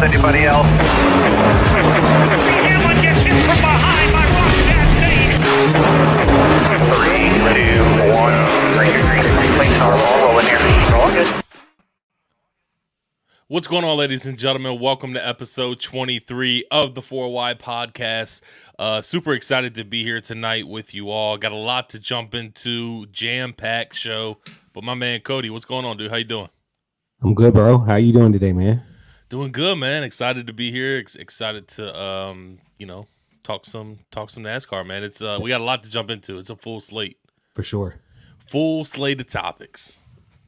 anybody else. Hamlin gets hit from behind by Roxanne 3, 2, 1. Clean car, all rolling here. All good. What's going on, ladies and gentlemen? Welcome to episode 23 of the 4Y podcast. Super excited to be here tonight with you all. Got a lot to jump into, jam-packed show. But my man Cody, what's going on, dude? How you doing? I'm good, bro. How you doing today, man? Doing good, man. Excited to be here. Excited to talk some NASCAR, man. It's we got a lot to jump into. It's a full slate. For sure. Full slate of topics.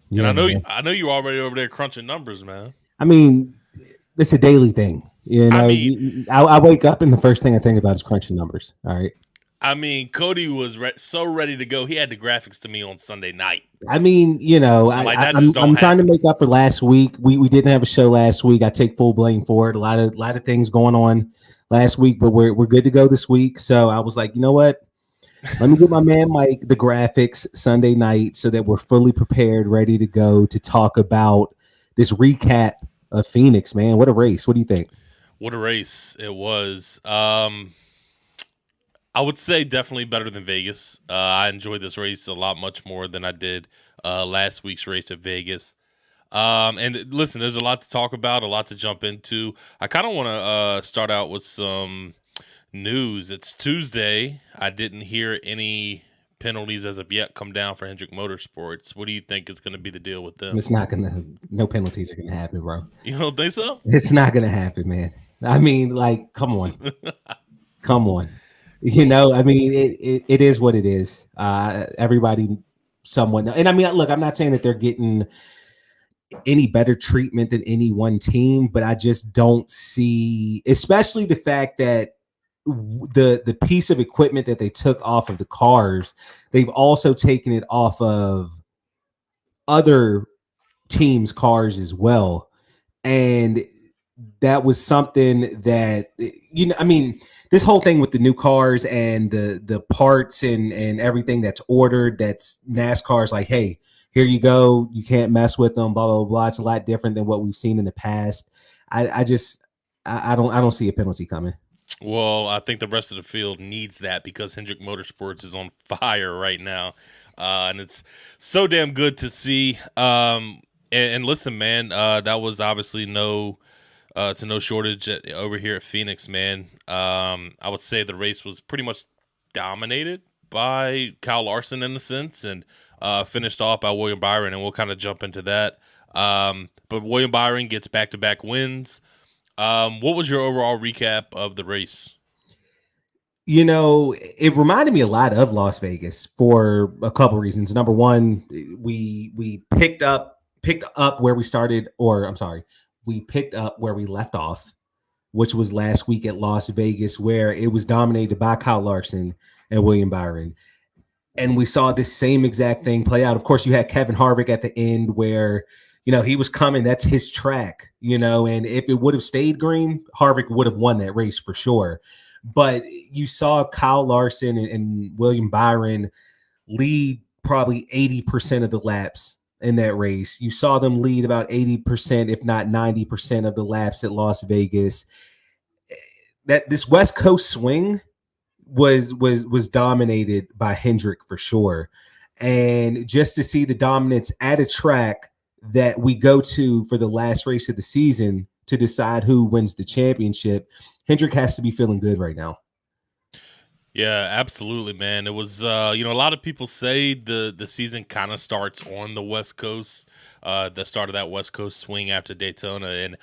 Yeah, and man. I know you're already over there crunching numbers, man. I mean, it's a daily thing. You know, I wake up and the first thing I think about is crunching numbers. All right. I mean, Cody was so ready to go. He had the graphics to me on Sunday night. I mean, you know, I'm trying to make up for last week. We didn't have a show last week. I take full blame for it. A lot of things going on last week, but we're good to go this week. So I was like, you know what? Let me get my man Mike the graphics Sunday night so that we're fully prepared, ready to go to talk about this recap of Phoenix, man. What a race. What do you think? What a race it was. I would say definitely better than Vegas. I enjoyed this race a lot much more than I did last week's race at Vegas. And listen, there's a lot to talk about, a lot to jump into. I kind of want to start out with some news. It's Tuesday. I didn't hear any penalties as of yet come down for Hendrick Motorsports. What do you think is going to be the deal with them? It's not going to – no penalties are going to happen, bro. You don't think so? It's not going to happen, man. I mean, like, come on. Come on. You know, I mean, it is what it is. Everybody somewhat – and, I mean, look, I'm not saying that they're getting any better treatment than any one team, but I just don't see – especially the fact that the piece of equipment that they took off of the cars, they've also taken it off of other teams' cars as well. And that was something that, you know, I mean, this whole thing with the new cars and the parts and everything that's ordered, that's NASCAR's like, hey, here you go. You can't mess with them, blah, blah, blah. It's a lot different than what we've seen in the past. I don't see a penalty coming. Well, I think the rest of the field needs that because Hendrick Motorsports is on fire right now. And it's so damn good to see. And listen, man, that was obviously no shortage over here at Phoenix, man. I would say the race was pretty much dominated by Kyle Larson in a sense and finished off by William Byron, and we'll kind of jump into that. But William Byron gets back-to-back wins. What was your overall recap of the race? You know, it reminded me a lot of Las Vegas for a couple reasons. Number one, we picked up where we started, or I'm sorry, we picked up where we left off, which was last week at Las Vegas, where it was dominated by Kyle Larson and William Byron. And we saw this same exact thing play out. Of course, you had Kevin Harvick at the end where, you know, he was coming. That's his track, you know, and if it would have stayed green, Harvick would have won that race for sure. But you saw Kyle Larson and William Byron lead probably 80% of the laps in that race. You saw them lead about 80%, if not 90% of the laps at Las Vegas. That this West Coast swing was dominated by Hendrick for sure. And just to see the dominance at a track that we go to for the last race of the season to decide who wins the championship, Hendrick has to be feeling good right now. Yeah, absolutely, man. It was, a lot of people say the season kind of starts on the West Coast, the start of that West Coast swing after Daytona. And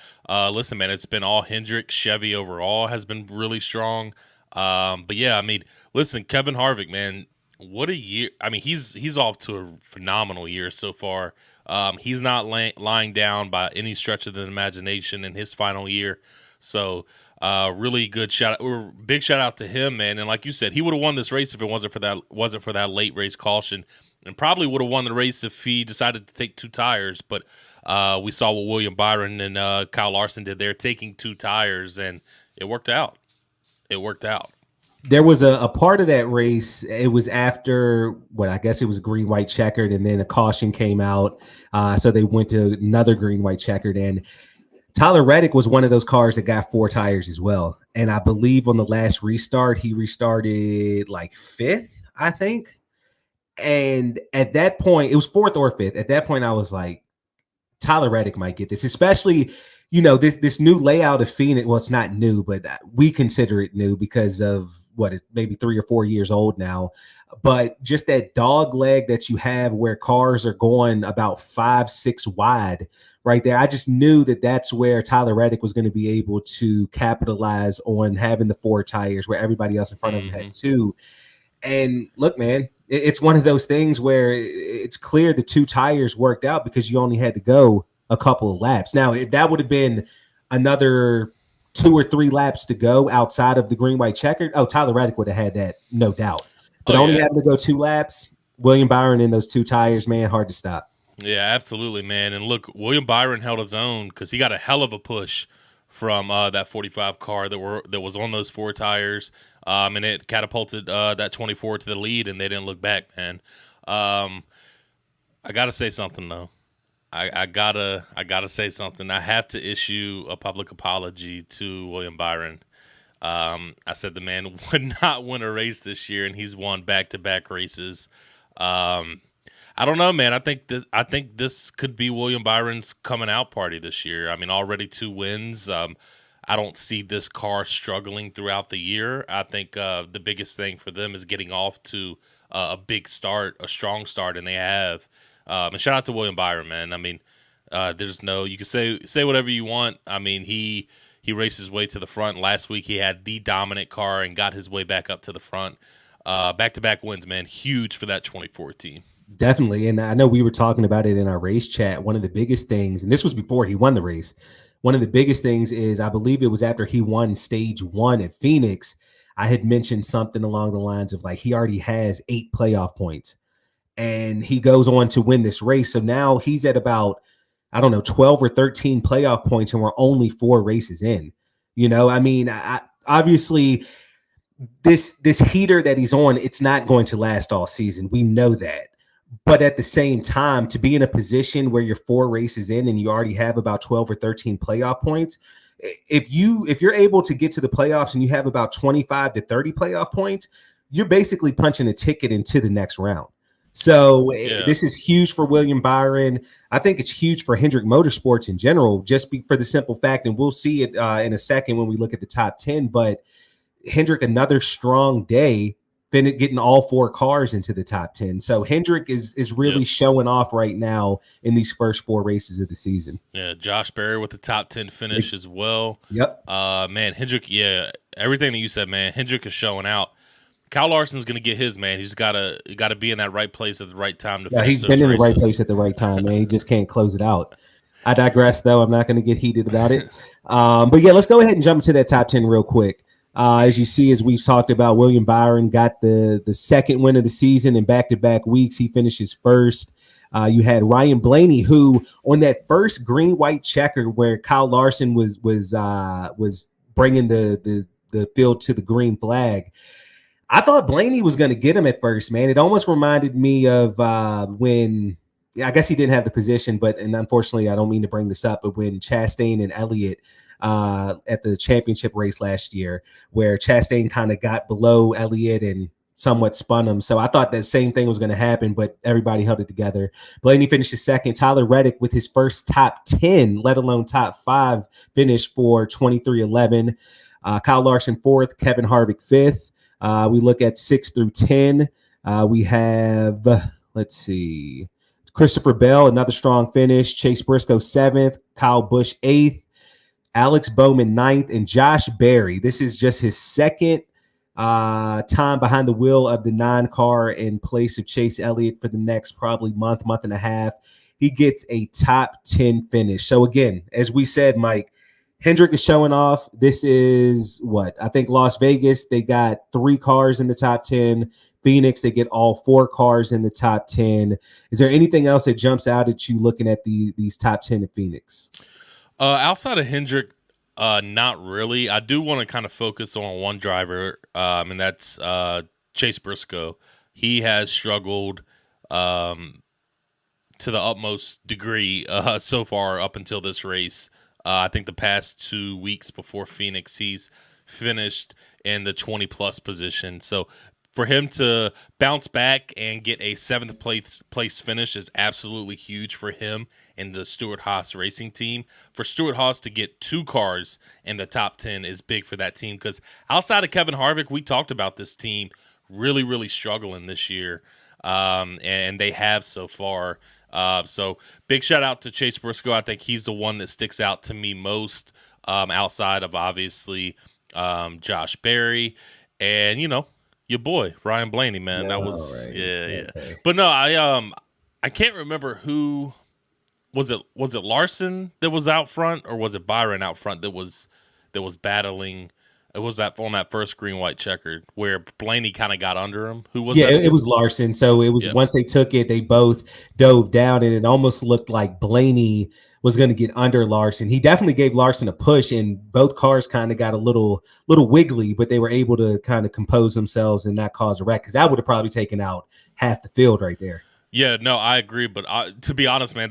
listen, man, it's been all Hendrick. Chevy overall has been really strong. But yeah, I mean, listen, Kevin Harvick, man, what a year. I mean, he's off to a phenomenal year so far. He's not lying down by any stretch of the imagination in his final year. So really good big shout out to him, man. And like you said, he would have won this race if it wasn't for that late race caution, and probably would have won the race if he decided to take two tires. But we saw what William Byron and Kyle Larson did there, taking two tires, and it worked out. There was a part of that race. It was after what I guess it was green, white, checkered, and then a caution came out. So they went to another green, white, checkered. And Tyler Reddick was one of those cars that got 4 tires as well. And I believe on the last restart, he restarted like 5th, I think. And at that point, it was 4th or 5th. At that point, I was like, Tyler Reddick might get this, especially, this new layout of Phoenix. Well, it's not new, but we consider it new because of what, it's maybe 3 or 4 years old now. But just that dog leg that you have where cars are going about 5-6 wide right there. I just knew that that's where Tyler Reddick was going to be able to capitalize on having the 4 tires where everybody else in front of him had 2. And look, man, it's one of those things where it's clear the 2 tires worked out because you only had to go a couple of laps. Now, if that would have been another 2 or 3 laps to go outside of the green, white checkered, Tyler Reddick would have had that, no doubt. But only having to go 2 laps, William Byron in those 2 tires, man, hard to stop. Yeah, absolutely, man. And look, William Byron held his own because he got a hell of a push from that 45 car that was on those 4 tires, and it catapulted that 24 to the lead, and they didn't look back, man. I gotta say something though. I gotta say something. I have to issue a public apology to William Byron. I said the man would not win a race this year, and he's won back-to-back races. I don't know, man. I think this could be William Byron's coming out party this year. I mean, already 2 wins. I don't see this car struggling throughout the year. I think the biggest thing for them is getting off to a big start, a strong start, and they have. And shout out to William Byron, man. I mean, you can say whatever you want. I mean, he raced his way to the front. Last week he had the dominant car and got his way back up to the front. Back-to-back wins, man. Huge for that 24 team. Definitely. And I know we were talking about it in our race chat. One of the biggest things, and this was before he won the race, one of the biggest things is, I believe it was after he won stage 1 at Phoenix, I had mentioned something along the lines of like, he already has 8 playoff points and he goes on to win this race. So now he's at about, 12 or 13 playoff points, and we're only 4 races in. I mean, obviously this heater that he's on, it's not going to last all season. We know that. But at the same time, to be in a position where you're 4 races in and you already have about 12 or 13 playoff points, if you're able to get to the playoffs and you have about 25 to 30 playoff points, you're basically punching a ticket into the next round. So This is huge for William Byron. I think it's huge for Hendrick Motorsports in general, just for the simple fact, and we'll see it in a second when we look at the top 10, but Hendrick, another strong day, getting all 4 cars into the top 10. So Hendrick is really showing off right now in these first 4 races of the season. Yeah, Josh Berry with the top 10 finish as well. Yep. Man, Hendrick, everything that you said, man, Hendrick is showing out. Kyle Larson's going to get his, man. He's got to be in that right place at the right time to finish he's those been in races. the right place at the right time, man. He just can't close it out. I digress, though. I'm not going to get heated about it. But yeah, let's go ahead and jump into that top 10 real quick. As you see, as we've talked about, William Byron got the second win of the season in back-to-back weeks. He finishes first. You had Ryan Blaney, who on that first green-white checker where Kyle Larson was bringing the field to the green flag, I thought Blaney was going to get him at first, man. It almost reminded me of when I guess he didn't have the position, and unfortunately, I don't mean to bring this up, but when Chastain and Elliott at the championship race last year, where Chastain kind of got below Elliott and somewhat spun him. So I thought that same thing was going to happen, but everybody held it together. Blaney finishes second. Tyler Reddick with his first top 10, let alone top 5 finish for 23-11. Kyle Larson fourth, Kevin Harvick fifth. We look at 6 through 10. We have, let's see, Christopher Bell, another strong finish. Chase Briscoe 7th, Kyle Busch 8th, Alex Bowman 9th, and Josh Berry. This is just his second time behind the wheel of the 9 car in place of Chase Elliott for the next probably month and a half. He gets a top 10 finish. So again, as we said, Mike, Hendrick is showing off. This is what I think Las Vegas, they got 3 cars in the top 10. Phoenix, they get all 4 cars in the top 10. Is there anything else that jumps out at you looking at these top 10 in Phoenix? Outside of Hendrick, not really. I do want to kind of focus on one driver, and that's Chase Briscoe. He has struggled to the utmost degree so far up until this race. I think the past 2 weeks before Phoenix, he's finished in the 20-plus position. So for him to bounce back and get a seventh place finish is absolutely huge for him and the Stewart-Haas racing team. For Stewart-Haas to get 2 cars in the top 10 is big for that team, because outside of Kevin Harvick, we talked about this team really, really struggling this year, and they have so far. So big shout out to Chase Briscoe. I think he's the one that sticks out to me most, outside of obviously Josh Berry and, your boy Ryan Blaney, man. That was right. yeah. Okay. But no, I can't remember who was it. Was it Larson that was out front, or was it Byron out front that was battling? It was that on that first green white checkered where Blaney kind of got under him. Who was Yeah, that? it was Larson. So it was once they took it, they both dove down, and it almost looked like Blaney was going to get under Larson. He definitely gave Larson a push, and both cars kind of got a little wiggly, but they were able to kind of compose themselves and not cause a wreck, because that would have probably taken out half the field right there. Yeah, no, I agree. But to be honest, man,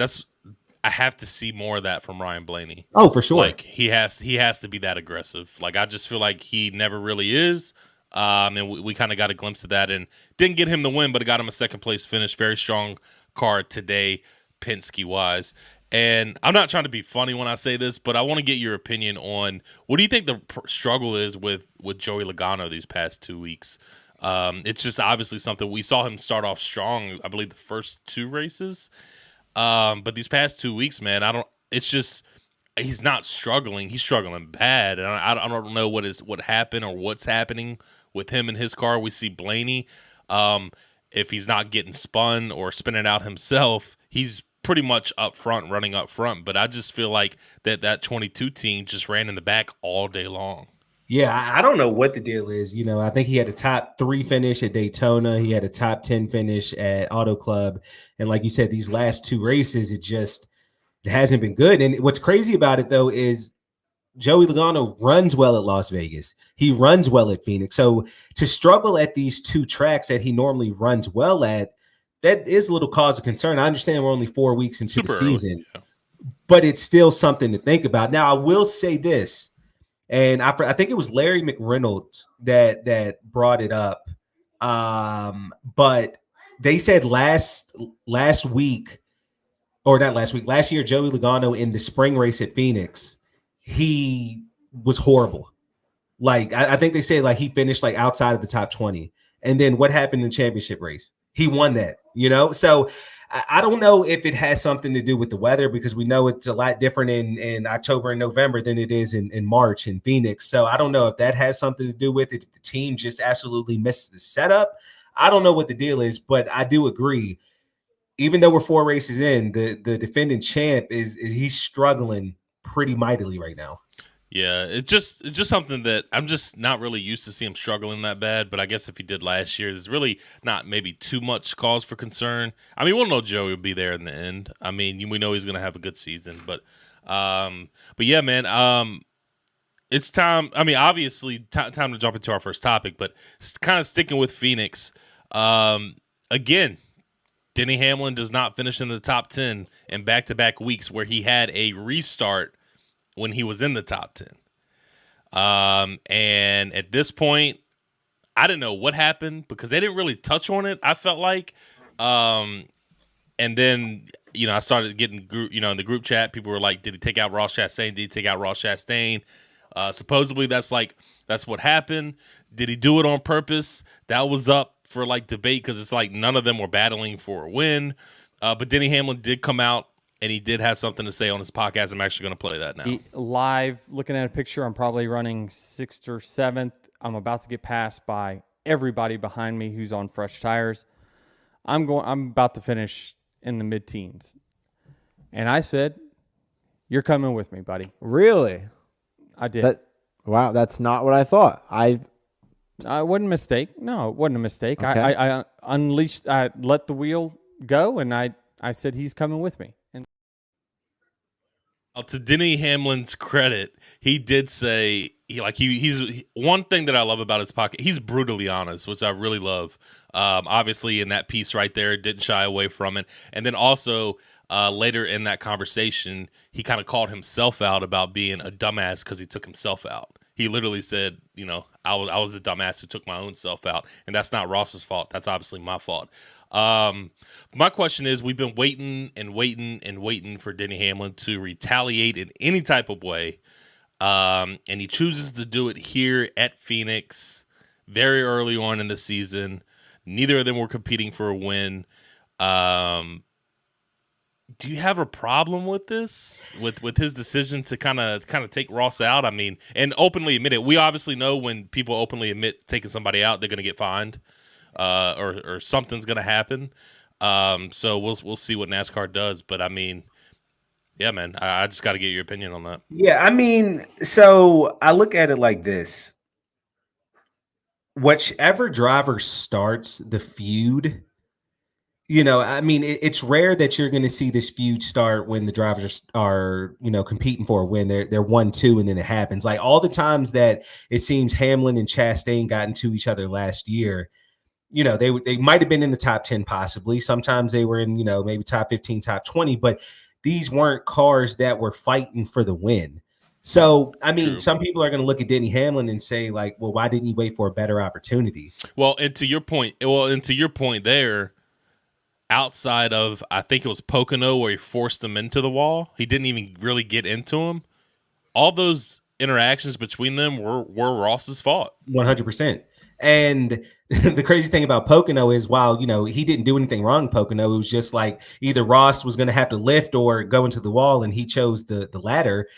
I have to see more of that from Ryan Blaney. Oh, for sure. Like he has to be that aggressive. Like I just feel like he never really is. And we kind of got a glimpse of that, and didn't get him the win, but it got him a second place finish. Very strong car today, Penske wise. And I'm not trying to be funny when I say this, but I want to get your opinion on what do you think the struggle is with Joey Logano these past 2 weeks. It's just obviously something we saw him start off strong, I believe the first 2 races. But these past 2 weeks, man, it's just, he's not struggling. He's struggling bad. And I don't know what happened or what's happening with him and his car. We see Blaney, if he's not getting spun or spinning out himself, he's pretty much up front, running up front. But I just feel like that 22 team just ran in the back all day long. Yeah, I don't know what the deal is. I think he had a top 3 finish at Daytona. He had a top 10 finish at Auto Club. And like you said, these last 2 races, it hasn't been good. And what's crazy about it, though, is Joey Logano runs well at Las Vegas. He runs well at Phoenix. So to struggle at these 2 tracks that he normally runs well at, that is a little cause of concern. I understand we're only 4 weeks into the season, but it's still something to think about. Now, I will say this. And I think it was Larry McReynolds that brought it up. But they said last year, Joey Logano in the spring race at Phoenix, he was horrible. Like, I think they said like he finished like outside of the top 20. And then what happened in the championship race? He won that, So I don't know if it has something to do with the weather, because we know it's a lot different in October and November than it is in March in Phoenix. So I don't know if that has something to do with it. If the team just absolutely missed the setup, I don't know what the deal is, but I do agree. Even though we're 4 races in, the defending champ he's struggling pretty mightily right now. Yeah, it's just something that I'm just not really used to see him struggling that bad. But I guess if he did last year, there's really not maybe too much cause for concern. I mean, we'll know Joey will be there in the end. I mean, we know he's going to have a good season. But yeah, man, it's time. I mean, obviously, time to jump into our first topic. But kind of sticking with Phoenix, again, Denny Hamlin does not finish in the top 10 in back-to-back weeks where he had a restart when he was in the top 10. And at this point, I didn't know what happened because they didn't really touch on it, I felt like. And then, I started getting in the group chat, people were like, did he take out Ross Chastain? Did he take out Ross Chastain? Supposedly that's what happened. Did he do it on purpose? That was up for debate, because it's like none of them were battling for a win. But Denny Hamlin did come out, and he did have something to say on his podcast. I'm actually going to play that now. Live, looking at a picture, I'm probably running 6th or 7th. I'm about to get passed by everybody behind me who's on fresh tires. I'm about to finish in the mid-teens. And I said, you're coming with me, buddy. Really? I did. Wow, that's not what I thought. It wasn't a mistake. No, it wasn't a mistake. Okay. I unleashed, I let the wheel go, and I said he's coming with me. To Denny Hamlin's credit, he did say he's one thing that I love about his podcast. He's brutally honest, which I really love. Obviously, in that piece right there, didn't shy away from it. And then also, later in that conversation, he kind of called himself out about being a dumbass because he took himself out. He literally said, I was the dumbass who took my own self out, and that's not Ross's fault. That's obviously my fault. My question is, we've been waiting and waiting and waiting for Denny Hamlin to retaliate in any type of way. And he chooses to do it here at Phoenix very early on in the season. Neither of them were competing for a win. Do you have a problem with this? With his decision to kind of take Ross out? I mean, and openly admit it. We obviously know when people openly admit taking somebody out, they're going to get fined, or something's going to happen. So we'll see what NASCAR does. But I mean, yeah, man, I just got to get your opinion on that. Yeah, I mean, so I look at it like this. Whichever driver starts the feud, I mean, it's rare that you're going to see this feud start when the drivers are, competing for a win. They're 1-2, and then it happens. Like all the times that it seems Hamlin and Chastain got into each other last year, they might have been in the top 10 possibly. Sometimes they were in, maybe top 15, top 20, but these weren't cars that were fighting for the win. So, I mean, True. Some people are going to look at Denny Hamlin and say, like, well, why didn't you wait for a better opportunity? Well, and to your point there, outside of, I think it was Pocono where he forced him into the wall, he didn't even really get into him. All those interactions between them were Ross's fault. 100%. And the crazy thing about Pocono is while, he didn't do anything wrong, Pocono, it was just like either Ross was going to have to lift or go into the wall, and he chose the latter.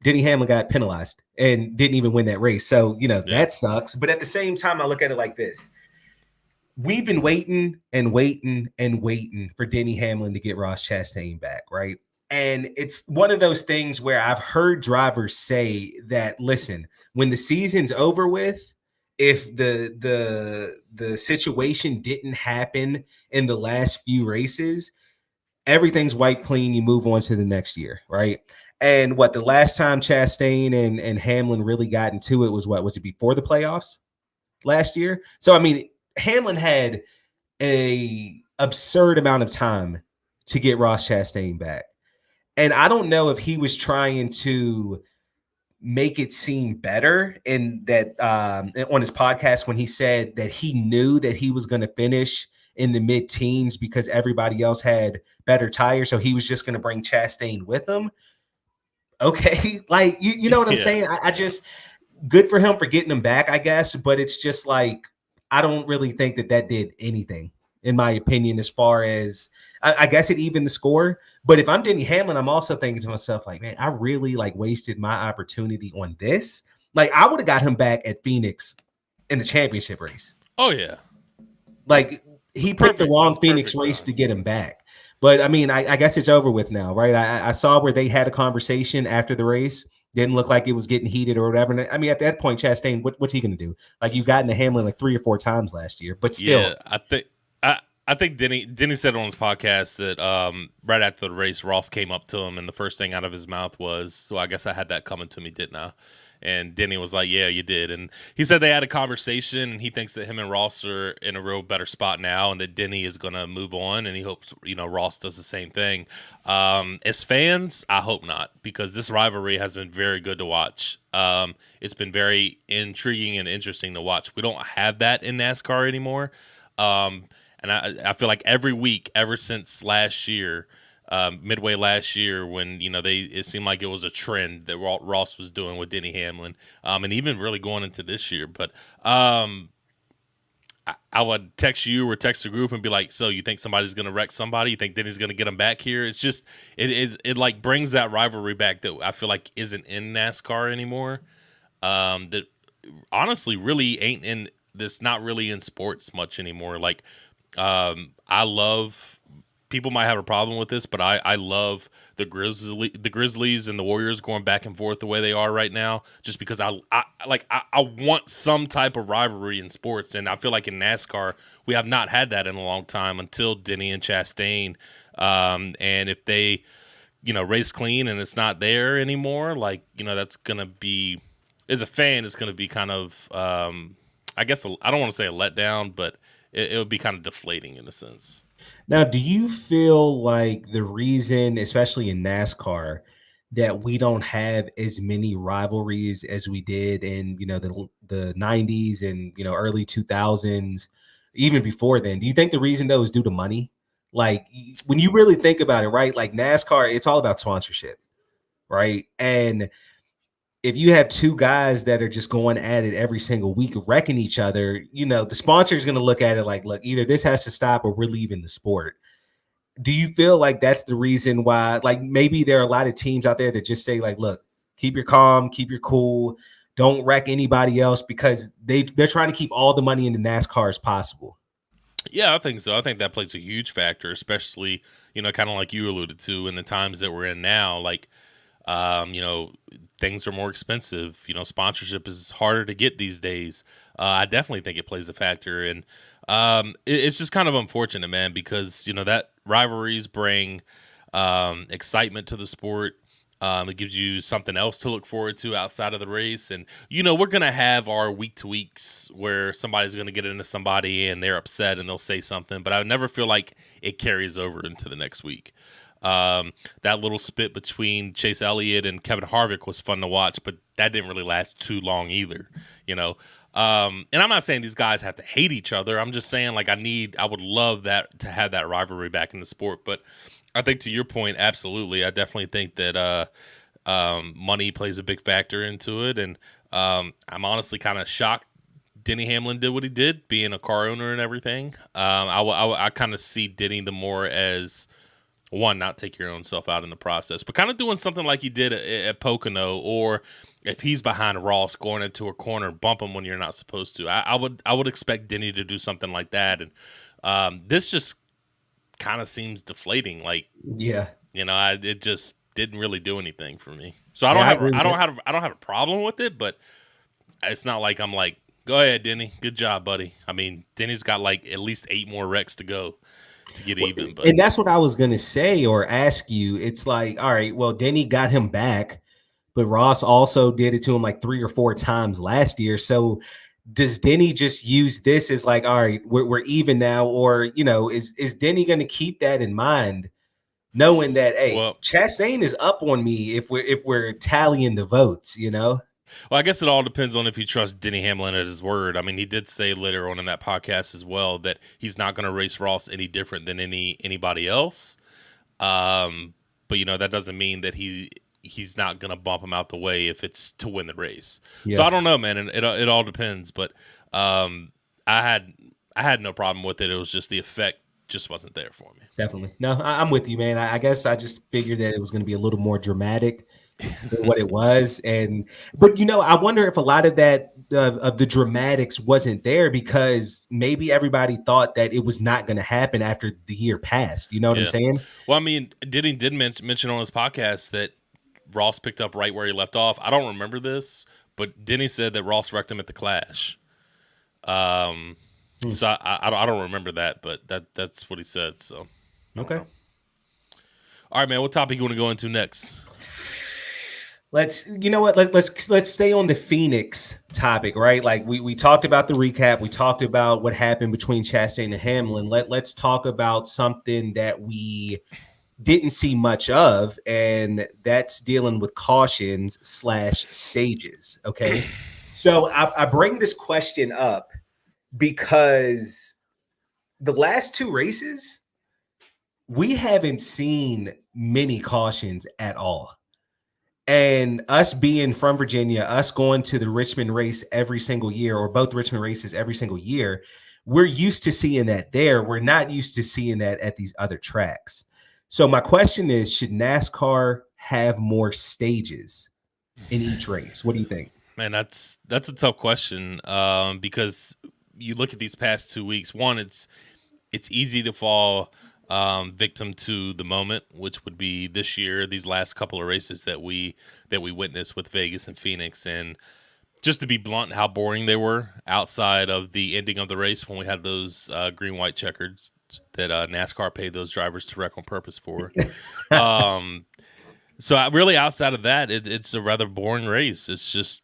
Denny Hamlin got penalized and didn't even win that race. So, that sucks. But at the same time, I look at it like this. We've been waiting and waiting and waiting for Denny Hamlin to get Ross Chastain back, right? And it's one of those things where I've heard drivers say that, listen, when the season's over with, if the situation didn't happen in the last few races, everything's wiped clean. You move on to the next year, right? And the last time Chastain and Hamlin really got into it was was it before the playoffs last year? So, I mean, Hamlin had a absurd amount of time to get Ross Chastain back. And I don't know if he was trying to make it seem better in that on his podcast when he said that he knew that he was going to finish in the mid-teens because everybody else had better tires. So he was just going to bring Chastain with him. Okay. Like, you know what I'm saying? I just, good for him for getting him back, I guess. But it's just like, I don't really think that did anything, in my opinion, as far as, I guess it evened the score. But if I'm Denny Hamlin, I'm also thinking to myself, like, man, I really wasted my opportunity on this. Like, I would have got him back at Phoenix in the championship race. Oh, yeah. Like, he picked the wrong Phoenix race to get him back. But, I mean, I guess it's over with now, right? I saw where they had a conversation after the race. Didn't look like it was getting heated or whatever. I mean, at that point, Chastain, what's he going to do? Like, you got into Hamlin like 3 or 4 times last year. But still. Yeah, I think Denny said on his podcast that right after the race, Ross came up to him, and the first thing out of his mouth was, so I guess I had that coming to me, didn't I? And Denny was like, yeah, you did. And he said they had a conversation, and he thinks that him and Ross are in a real better spot now, and that Denny is going to move on, and he hopes, Ross does the same thing. As fans, I hope not, because this rivalry has been very good to watch. It's been very intriguing and interesting to watch. We don't have that in NASCAR anymore. And I feel like every week, ever since last year, midway last year, when it seemed like it was a trend that Ross was doing with Denny Hamlin, and even really going into this year. But I would text you or text the group and be like, "So you think somebody's going to wreck somebody? You think Denny's going to get him back here?" It's just it like brings that rivalry back that I feel like isn't in NASCAR anymore. That honestly really ain't in this, not really in sports much anymore. Like. I love, people might have a problem with this, but I love the Grizzlies and the Warriors going back and forth the way they are right now, just because I want some type of rivalry in sports. And I feel like in NASCAR, we have not had that in a long time until Denny and Chastain. And if they, race clean and it's not there anymore, that's going to be, as a fan, it's going to be kind of, I guess, I don't want to say a letdown, but it would be kind of deflating in a sense. Now, do you feel like the reason, especially in NASCAR, that we don't have as many rivalries as we did in, the 90s and, early 2000s, even before then? Do you think the reason though is due to money? Like when you really think about it, right? Like NASCAR, it's all about sponsorship, right? And if you have two guys that are just going at it every single week, wrecking each other, the sponsor is going to look at it like, look, either this has to stop or we're leaving the sport. Do you feel like that's the reason why, like maybe there are a lot of teams out there that just say like, look, keep your calm, keep your cool, don't wreck anybody else because they're trying to keep all the money into NASCAR as possible? Yeah, I think so. I think that plays a huge factor, especially, kind of like you alluded to in the times that we're in now. Like, things are more expensive. Sponsorship is harder to get these days. I definitely think it plays a factor. And it's just kind of unfortunate, man, because, that rivalries bring excitement to the sport. It gives you something else to look forward to outside of the race. And, we're going to have our week to weeks where somebody's going to get into somebody and they're upset and they'll say something. But I never feel like it carries over into the next week. That little spit between Chase Elliott and Kevin Harvick was fun to watch, but that didn't really last too long either, And I'm not saying these guys have to hate each other. I'm just saying like I would love that to have that rivalry back in the sport. But I think to your point, absolutely. I definitely think that money plays a big factor into it. And I'm honestly kind of shocked Denny Hamlin did what he did, being a car owner and everything. I kind of see Denny the more as, one, not take your own self out in the process, but kind of doing something like he did at Pocono, or if he's behind Ross going into a corner, bump him when you're not supposed to. I would expect Denny to do something like that. And this just kind of seems deflating. Like, Yeah. it just didn't really do anything for me. So I Yeah, I don't agree with have a problem with it, but it's not like I'm like, go ahead, Denny, good job, buddy. I mean, Denny's got like at least 8 more wrecks to go to get even. But And that's what I was going to say or ask you. It's like, all right, well, Denny got him back, but Ross also did it to him like 3 or 4 times last year. So does Denny just use this as like, all right, we're even now? Or, is Denny going to keep that in mind, knowing that, hey, Well- Chastain is up on me if we're tallying the votes, Well, I guess it all depends on if you trust Denny Hamlin at his word. I mean, he did say later on in that podcast as well that he's not going to race Ross any different than anybody else. But that doesn't mean that he's not going to bump him out the way if it's to win the race. Yeah. So I don't know, man, and it all depends. But I had no problem with it. It was just the effect just wasn't there for me. Definitely. No, I'm with you, man. I guess I just figured that it was going to be a little more dramatic than what it was. But I wonder if a lot of that of the dramatics wasn't there because maybe everybody thought that it was not going to happen after the year passed. You know what I'm saying? Well, I mean, Denny did mention on his podcast that Ross picked up right where he left off. I don't remember this, but Denny said that Ross wrecked him at the Clash. So I don't remember that, but that's what he said. So Okay. All right, man. What topic you want to go into next? Let's stay on the Phoenix topic, right? Like we talked about the recap, we talked about what happened between Chastain and Hamlin. Let's talk about something that we didn't see much of, and that's dealing with cautions / stages. Okay. So I bring this question up because the last 2 races, we haven't seen many cautions at all. And us being from Virginia, us going to the Richmond race every single year, or both Richmond races every single year, we're used to seeing that there. We're not used to seeing that at these other tracks. So my question is, should NASCAR have more stages in each race? What do you think? Man, that's a tough question because you look at these past 2 weeks. One, it's easy to fall victim to the moment, which would be this year, these last couple of races that we witnessed with Vegas and Phoenix. And just to be blunt, how boring they were outside of the ending of the race when we had those green, white checkers that NASCAR paid those drivers to wreck on purpose for. So really outside of that, it's a rather boring race. It's just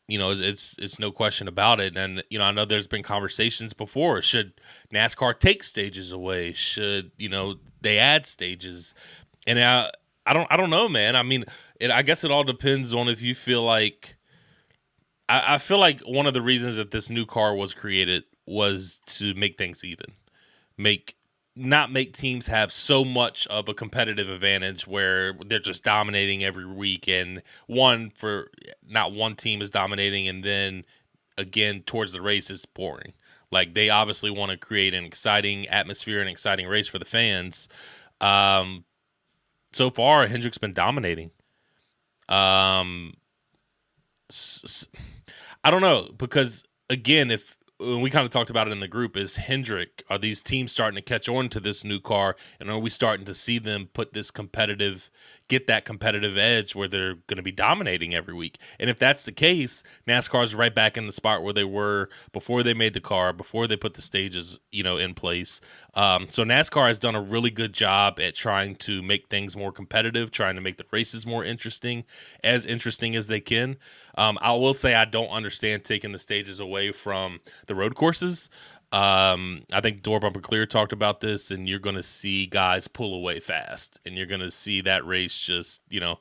You know, it's no question about it. And you know, I know there's been conversations before. Should NASCAR take stages away? Should, you know, they add stages? And I don't know, man. I mean, I guess it all depends on if you feel like. I feel like one of the reasons that this new car was created was to make things even, not make teams have so much of a competitive advantage where they're just dominating every week, and not one team is dominating, and then again towards the race is boring. Like, they obviously want to create an exciting atmosphere, an exciting race for the fans. So far, Hendrick's been dominating. I don't know, because again, when we kind of talked about it in the group, is Hendrick, are these teams starting to catch on to this new car, and are we starting to see them get that competitive edge where they're going to be dominating every week? And if that's the case, NASCAR's right back in the spot where they were before they made the car, before they put the stages, you know, in place. So NASCAR has done a really good job at trying to make things more competitive, trying to make the races more interesting as they can. I will say I don't understand taking the stages away from the road courses. I think Door Bumper Clear talked about this, and you're going to see guys pull away fast, and you're going to see that race just, you know,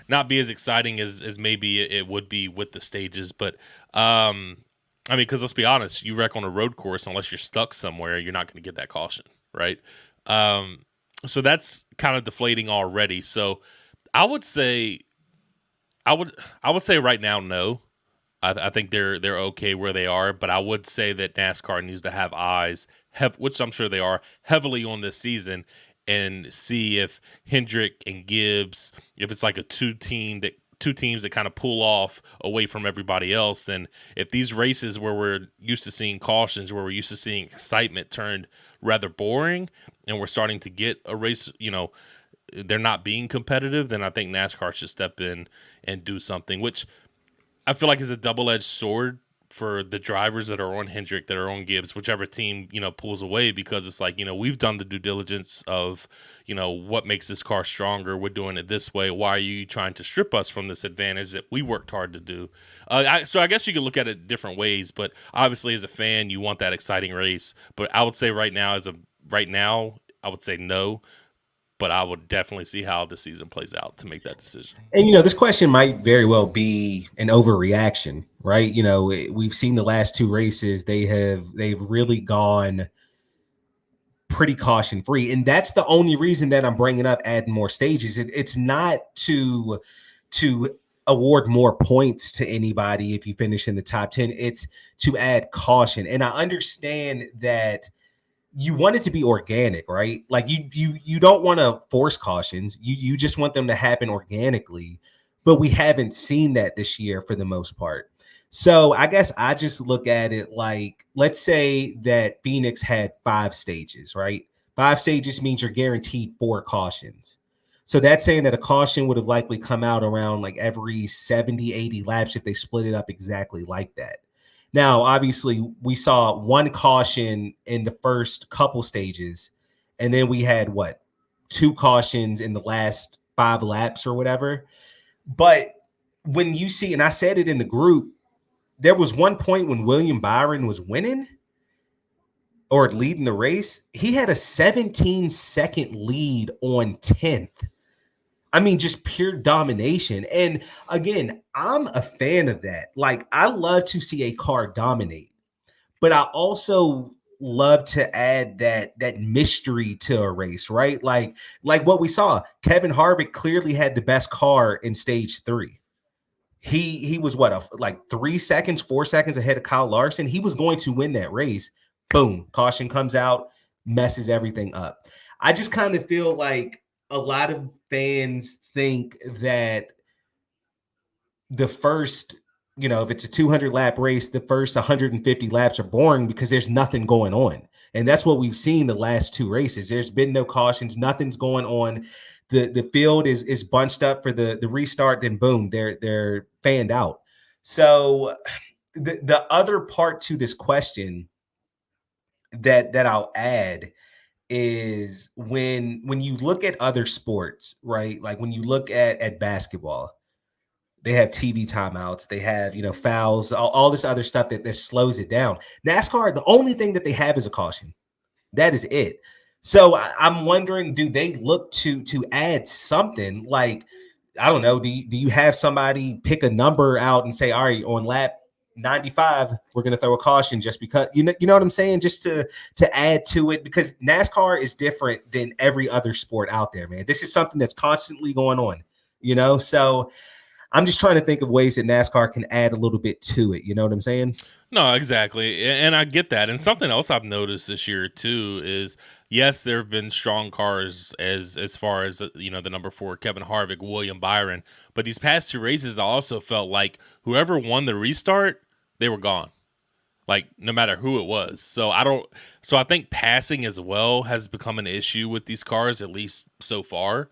not be as exciting as maybe it would be with the stages. But I mean, because let's be honest, you wreck on a road course, unless you're stuck somewhere, you're not going to get that caution, right? So that's kind of deflating already. So I would say right now, no. I think they're okay where they are, but I would say that NASCAR needs to have eyes, which I'm sure they are, heavily on this season, and see if Hendrick and Gibbs, if it's like two teams that kind of pull off away from everybody else, and if these races where we're used to seeing cautions, where we're used to seeing excitement, turned rather boring, and we're starting to get a race, you know, they're not being competitive, then I think NASCAR should step in and do something, which I feel like is a double-edged sword for the drivers that are on Hendrick, that are on Gibbs, whichever team, you know, pulls away, because it's like, you know, we've done the due diligence of, you know, what makes this car stronger. We're doing it this way. Why are you trying to strip us from this advantage that we worked hard to do? So I guess you could look at it different ways, but obviously as a fan, you want that exciting race. But I would say right now, I would say no. But I would definitely see how the season plays out to make that decision. And, you know, this question might very well be an overreaction, right? You know, we've seen the last two races. They've really gone pretty caution free. And that's the only reason that I'm bringing up adding more stages. It's not to award more points to anybody if you finish in the top 10. It's to add caution. And I understand that you want it to be organic, right? Like you don't want to force cautions. You just want them to happen organically. But we haven't seen that this year for the most part. So I guess I just look at it like, let's say that Phoenix had 5 stages, right? 5 stages means you're guaranteed 4 cautions. So that's saying that a caution would have likely come out around like every 70, 80 laps if they split it up exactly like that. Now, obviously, we saw 1 caution in the first couple stages, and then we had 2 cautions in the last 5 laps or whatever. But when you see, and I said it in the group, there was one point when William Byron was winning or leading the race. He had a 17-second lead on 10th. I mean, just pure domination. And again, I'm a fan of that. Like, I love to see a car dominate, but I also love to add that mystery to a race, right? Like what we saw, Kevin Harvick clearly had the best car in stage 3. He was 4 seconds ahead of Kyle Larson. He was going to win that race. Boom, caution comes out, messes everything up. I just kind of feel like a lot of fans think that the first, you know, if it's a 200 lap race, the first 150 laps are boring because there's nothing going on. And that's what we've seen the last 2 races. There's been no cautions, nothing's going on. The field is bunched up for the restart, then boom, they're fanned out. So the other part to this question that I'll add is when you look at other sports, right? Like when you look at basketball, They have TV timeouts. They have, fouls, all this other stuff that slows it down. NASCAR, the only thing that they have is a caution. That is it. So I'm wondering, do they look to add something like, I don't know, do you have somebody pick a number out and say, all right, on lap 95, we're going to throw a caution just because, you know what I'm saying? Just to add to it, because NASCAR is different than every other sport out there, man. This is something that's constantly going on, So I'm just trying to think of ways that NASCAR can add a little bit to it. You know what I'm saying? No, exactly. And I get that. And something else I've noticed this year too is, yes, there have been strong cars as far as, the number 4, Kevin Harvick, William Byron. But these past 2 races, I also felt like whoever won the restart, they were gone. Like, no matter who it was. So I think passing as well has become an issue with these cars, at least so far.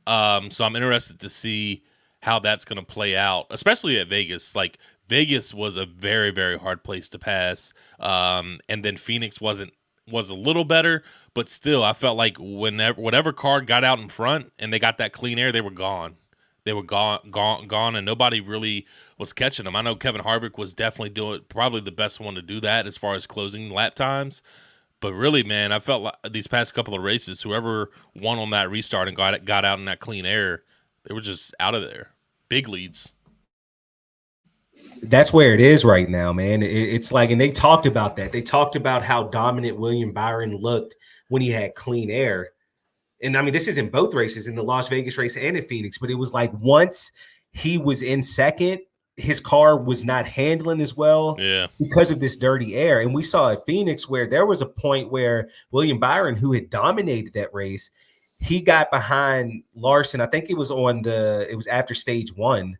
So I'm interested to see how that's going to play out, especially at Vegas. Like, Vegas was a very, very hard place to pass. And then Phoenix was a little better, but still I felt like whatever car got out in front and they got that clean air, they were gone. They were gone, and nobody really was catching them. I know Kevin Harvick was definitely probably the best one to do that as far as closing lap times. But really, man, I felt like these past couple of races, whoever won on that restart and got out in that clean air, they were just out of there. Big leads. That's where it is right now, man. It's like, and they talked about that. They talked about how dominant William Byron looked when he had clean air. And I mean, this is in both races, in the Las Vegas race and in Phoenix, but it was like once he was in second, his car was not handling as well because of this dirty air. And we saw at Phoenix where there was a point where William Byron, who had dominated that race, he got behind Larson. I think it was after stage 1.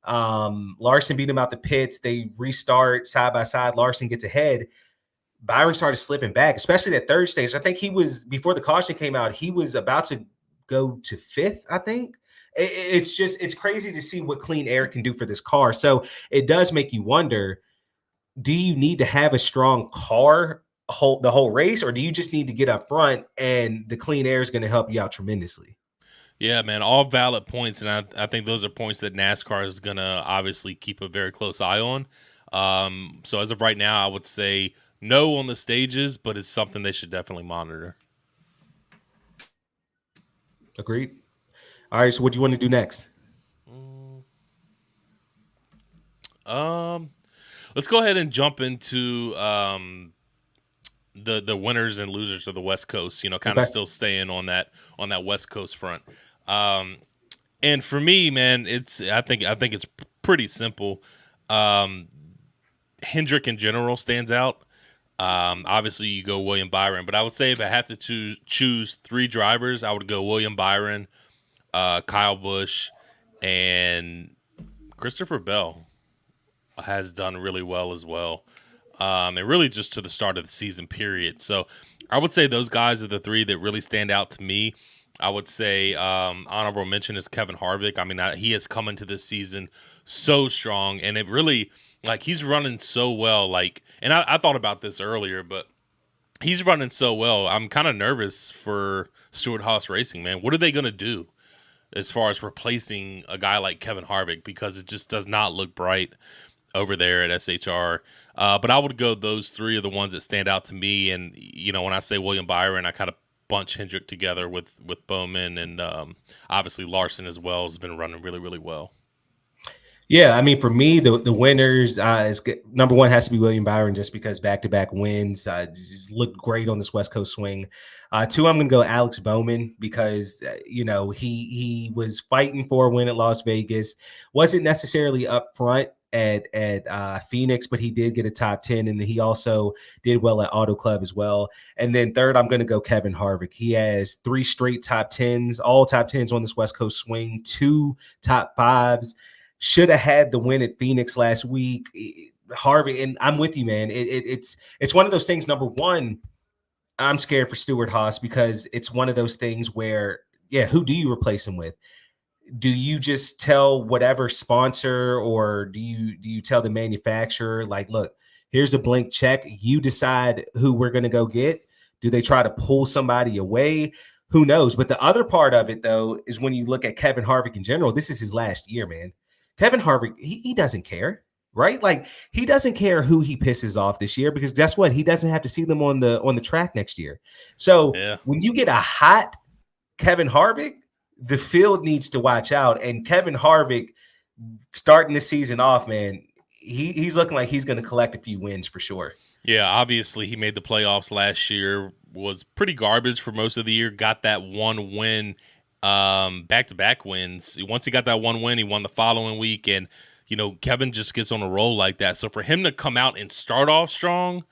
Larson beat him out the pits. They restart side by side. Larson gets ahead. Byron started slipping back, especially that third stage. I think he was, before the caution came out, he was about to go to 5th, I think. It's crazy to see what clean air can do for this car. So it does make you wonder, do you need to have a strong car the whole race, or do you just need to get up front and the clean air is going to help you out tremendously? Yeah, man, all valid points, and I think those are points that NASCAR is going to obviously keep a very close eye on. So as of right now, I would say no on the stages, but it's something they should definitely monitor. Agreed. All right, so what do you want to do next? Let's go ahead and jump into the winners and losers of the West Coast. Kind of still staying on that West Coast front. And for me, man, I think it's pretty simple. Hendrick in general stands out. Obviously, you go William Byron, but I would say if I had to choose 3 drivers, I would go William Byron, Kyle Busch, and Christopher Bell has done really well as well. And really just to the start of the season period. So I would say those guys are the 3 that really stand out to me. I would say honorable mention is Kevin Harvick. I mean, he has come into this season so strong, and it really, like, he's running so well. Like, and I thought about this earlier, but he's running so well. I'm kind of nervous for Stewart-Haas Racing, man. What are they going to do as far as replacing a guy like Kevin Harvick? Because it just does not look bright over there at SHR. But I would go those 3 are the ones that stand out to me. And, when I say William Byron, I kind of bunch Hendrick together with Bowman, and obviously Larson as well has been running really, really well. Yeah, I mean, for me, the winners, number 1 has to be William Byron, just because back-to-back wins, just looked great on this West Coast swing. 2, I'm going to go Alex Bowman, because, he was fighting for a win at Las Vegas. Wasn't necessarily up front at Phoenix, but he did get a top 10, and he also did well at Auto Club as well. And then 3rd, I'm going to go Kevin Harvick. He has 3 straight top 10s, all top 10s on this West Coast swing, 2 top 5s. Should have had the win at Phoenix last week. Harvick, and I'm with you, man. It's one of those things. Number 1, I'm scared for Stewart-Haas, because it's one of those things where, who do you replace him with? Do you just tell whatever sponsor, or do you tell the manufacturer, like, look, here's a blank check, you decide who we're going to go get? Do they try to pull somebody away? Who knows? But the other part of it, though, is when you look at Kevin Harvick in general, this is his last year, man. Kevin Harvick, he doesn't care, right? Like he doesn't care who he pisses off this year because guess what? He doesn't have to see them on the track next year. So when you get a hot Kevin Harvick, the field needs to watch out. And Kevin Harvick starting the season off, man, he's looking like he's going to collect a few wins for sure. Yeah, obviously he made the playoffs last year, was pretty garbage for most of the year, got that one win, back-to-back wins. Once he got that one win, he won the following week, and, Kevin just gets on a roll like that. So for him to come out and start off strong,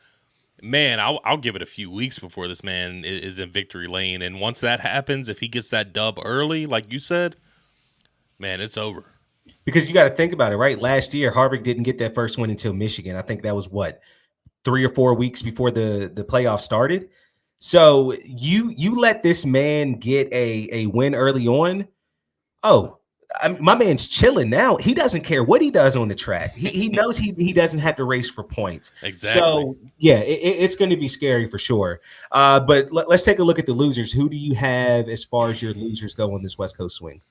man, I'll give it a few weeks before this man is in victory lane. And once that happens, if he gets that dub early, like you said, man, it's over. Because you got to think about it, right? Last year, Harvick didn't get that first win until Michigan. I think that was 3 or 4 weeks before the playoff started. So you let this man get a win early on. Oh, my man's chilling now. He doesn't care what he does on the track. He knows he doesn't have to race for points. Exactly. So yeah, it's going to be scary for sure. But let's take a look at the losers. Who do you have as far as your losers go on this West Coast swing?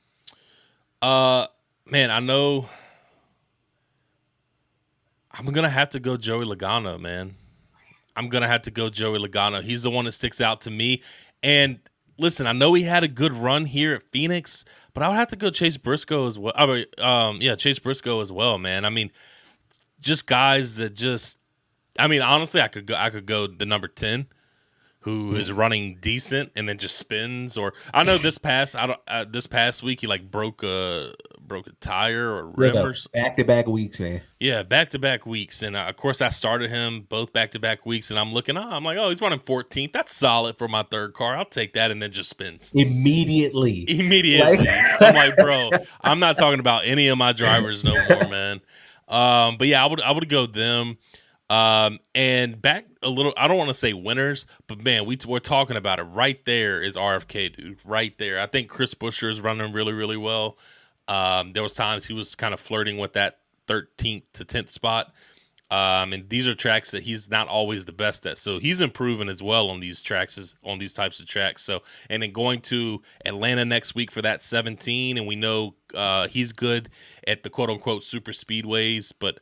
Man, I know I'm going to have to go Joey Logano, man. I'm going to have to go Joey Logano. He's the one that sticks out to me. And listen, I know he had a good run here at Phoenix, but I would have to go Chase Briscoe as well. Chase Briscoe as well, man. I mean, just guys that honestly, I could go the number 10 who is running decent and then just spins. Or I know this past week he broke a tire or rim or back-to-back weeks, man. Yeah, back-to-back weeks. And of course I started him both back-to-back weeks, and I'm looking I'm like, oh, he's running 14th. That's solid for my third car. I'll take that, and then just spins. Immediately. I'm like, bro, I'm not talking about any of my drivers no more, man. But yeah, I would go them. And back a little, I don't want to say winners, but man, we're talking about it. Right there is RFK, dude. Right there. I think Chris Buescher is running really, really well. There was times he was kind of flirting with that 13th to 10th spot. And these are tracks that he's not always the best at. So he's improving as well on these tracks, on these types of tracks. So, and then going to Atlanta next week for that 17, and we know he's good at the quote unquote super speedways, but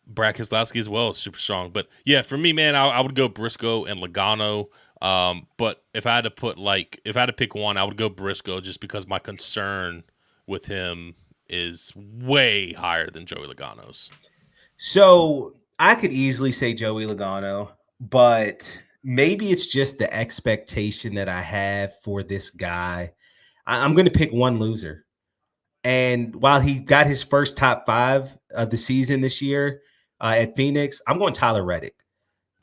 Brad Keselowski as well is super strong. But yeah, for me, man, I would go Briscoe and Logano. But if I had to pick one, I would go Briscoe just because my concern with him is way higher than Joey Logano's. So I could easily say Joey Logano, but maybe it's just the expectation that I have for this guy. I'm going to pick one loser. And while he got his first top 5 of the season this year at Phoenix, I'm going Tyler Reddick.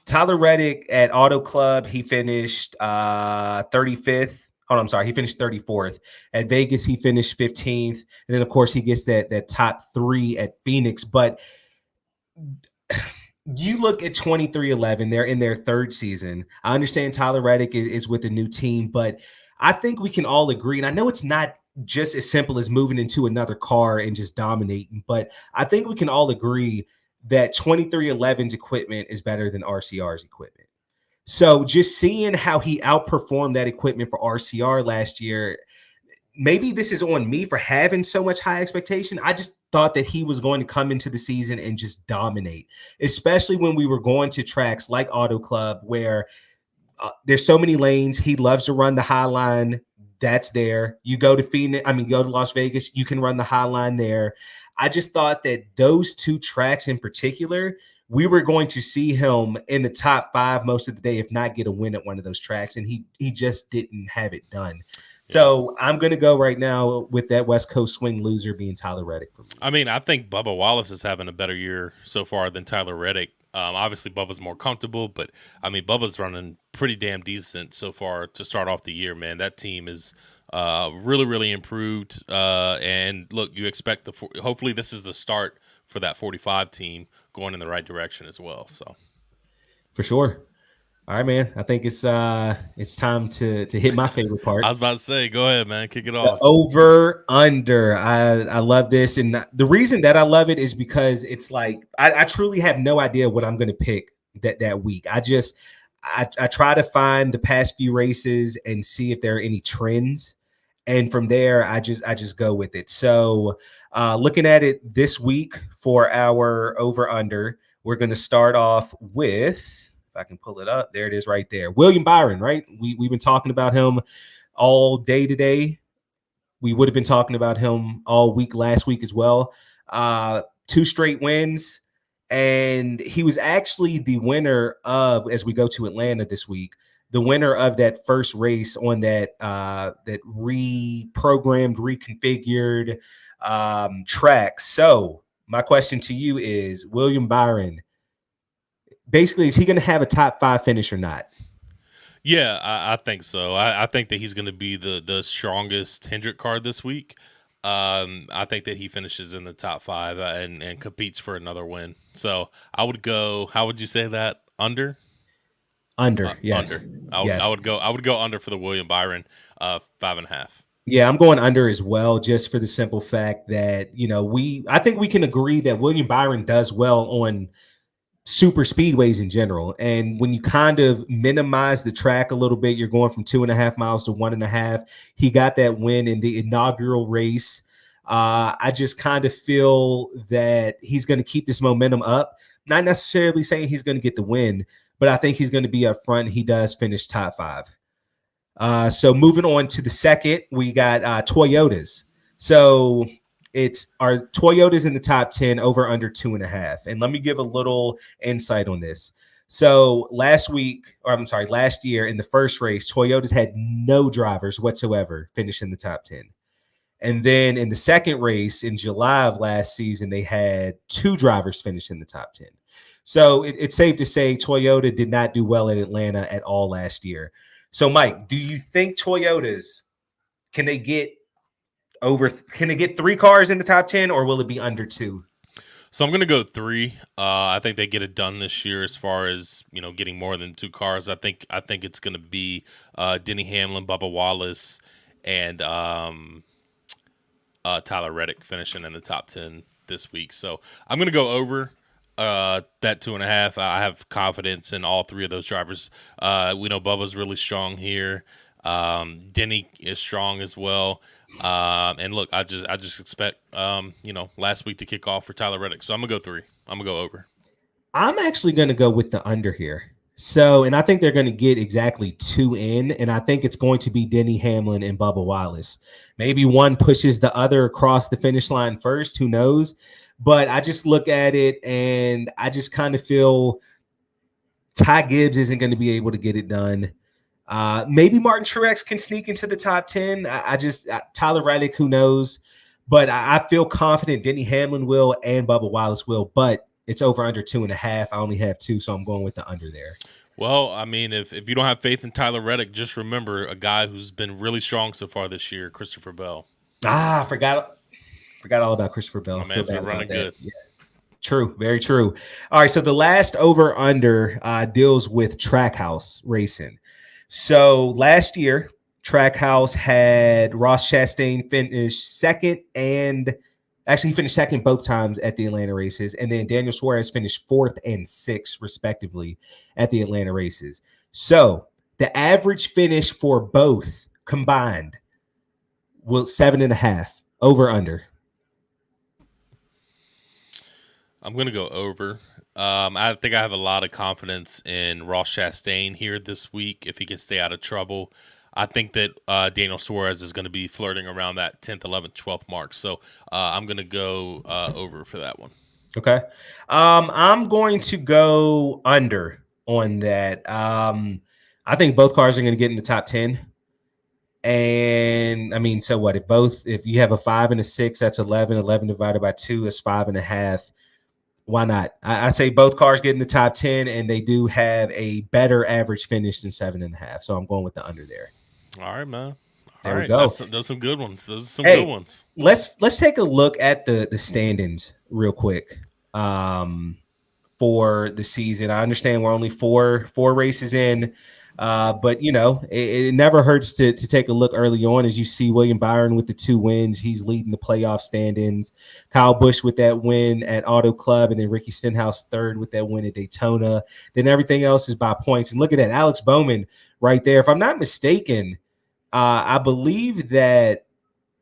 Tyler Reddick at Auto Club, he finished 35th. Oh, I'm sorry. He finished 34th. At Vegas, he finished 15th. And then, of course, he gets that top 3 at Phoenix. But you look at 23XI, they're in their 3rd season. I understand Tyler Reddick is with a new team, but I think we can all agree, and I know it's not just as simple as moving into another car and just dominating, but I think we can all agree that 23XI's equipment is better than RCR's equipment. So just seeing how he outperformed that equipment for RCR last year, maybe this is on me for having so much high expectation. I just thought that he was going to come into the season and just dominate, especially when we were going to tracks like Auto Club where there's so many lanes. He loves to run the high line. That's there. You go to go to Las Vegas, you can run the high line there. I just thought that those 2 tracks in particular, we were going to see him in the top 5 most of the day, if not get a win at one of those tracks. And he just didn't have it done. So I'm going to go right now with that West Coast swing loser being Tyler Reddick for me. I mean, I think Bubba Wallace is having a better year so far than Tyler Reddick. Obviously, Bubba's more comfortable, but I mean, Bubba's running pretty damn decent so far to start off the year, man. That team is really, really improved. And look, you expect hopefully this is the start for that 45 team going in the right direction as well. So, for sure. All right, man. I think it's time to hit my favorite part. I was about to say, go ahead, man. Kick it off. Over under. I love this, and the reason that I love it is because it's like I truly have no idea what I'm going to pick that week. I try to find the past few races and see if there are any trends, And from there, I just go with it. So looking at it this week for our over-under, we're going to start off with, if I can pull it up, there it is right there. William Byron, right? We've been talking about him all day today. We would have been talking about him all week last week as well. 2 straight wins. And he was actually the winner of, as we go to Atlanta this week, the winner of that first race on that that reprogrammed, reconfigured track. So my question to you is, William Byron, basically, is he going to have a top 5 finish or not? Yeah, I think so. I think that he's going to be the strongest Hendrick car this week. I think that he finishes in the top 5 and competes for another win. So I would go. How would you say that? Under? Under, yes. Under. Yes. I would go under for the William Byron 5.5. Yeah, I'm going under as well, just for the simple fact that, I think we can agree that William Byron does well on super speedways in general. And when you kind of minimize the track a little bit, you're going from 2.5 miles to 1.5. He got that win in the inaugural race. I just kind of feel that he's going to keep this momentum up. Not necessarily saying he's going to get the win, but I think he's going to be up front. He does finish top 5. So moving on to the second, we got Toyotas. So it's our Toyotas in the top 10, over under 2.5. And let me give a little insight on this. So last year in the first race, Toyotas had no drivers whatsoever finish in the top 10. And then in the second race in July of last season, they had 2 drivers finish in the top 10. So it's safe to say Toyota did not do well at Atlanta at all last year. So, Mike, do you think Toyotas, can they get 3 cars in the top 10, or will it be under 2? So I'm going to go 3. I think they get it done this year as far as, getting more than 2 cars. I think it's going to be Denny Hamlin, Bubba Wallace, and Tyler Reddick finishing in the top 10 this week. So I'm going to go over that 2.5. I have confidence in all 3 of those drivers. We know Bubba's really strong here. Denny is strong as well. And look, I just expect, last week to kick off for Tyler Reddick. So I'm going to go 3. I'm going to go over. I'm actually going to go with the under here. So, and I think they're going to get exactly 2 in, and I think it's going to be Denny Hamlin and Bubba Wallace. Maybe one pushes the other across the finish line first, who knows? But I just look at it, and I just kind of feel Ty Gibbs isn't going to be able to get it done. Maybe Martin Truex can sneak into the top 10. Tyler Reddick, who knows? But I feel confident Denny Hamlin will and Bubba Wallace will, but it's over under 2.5. I only have 2, so I'm going with the under there. Well, I mean, if you don't have faith in Tyler Reddick, just remember a guy who's been really strong so far this year, Christopher Bell. Forgot all about Christopher Bell. My man's been running good. Yeah. True, very true. All right, so the last over under deals with Trackhouse racing. So last year, Trackhouse had Ross Chastain finish second, and actually he finished second both times at the Atlanta races, and then Daniel Suarez finished 4th and 6th respectively at the Atlanta races. So the average finish for both combined was 7.5. Over under. I'm going to go over. I think I have a lot of confidence in Ross Chastain here this week if he can stay out of trouble. I think that Daniel Suarez is going to be flirting around that 10th, 11th, 12th mark. So I'm going to go over for that one. Okay. I'm going to go under on that. I think both cars are going to get in the top 10. And I mean, so what? If you have a 5 and a 6, that's 11. 11 divided by 2 is 5.5. Why not? I say both cars get in the top 10, and they do have a better average finish than 7.5. So I'm going with the under there. All right, man. There we go. Those are some good ones. Those are some good ones. Let's take a look at the standings real quick for the season. I understand we're only four races in. But it never hurts to take a look early on. As you see William Byron with the 2 wins, he's leading the playoff standings. Kyle Busch with that win at Auto Club, and then Ricky Stenhouse 3rd with that win at Daytona. Then everything else is by points. And look at that, Alex Bowman right there. If I'm not mistaken, I believe that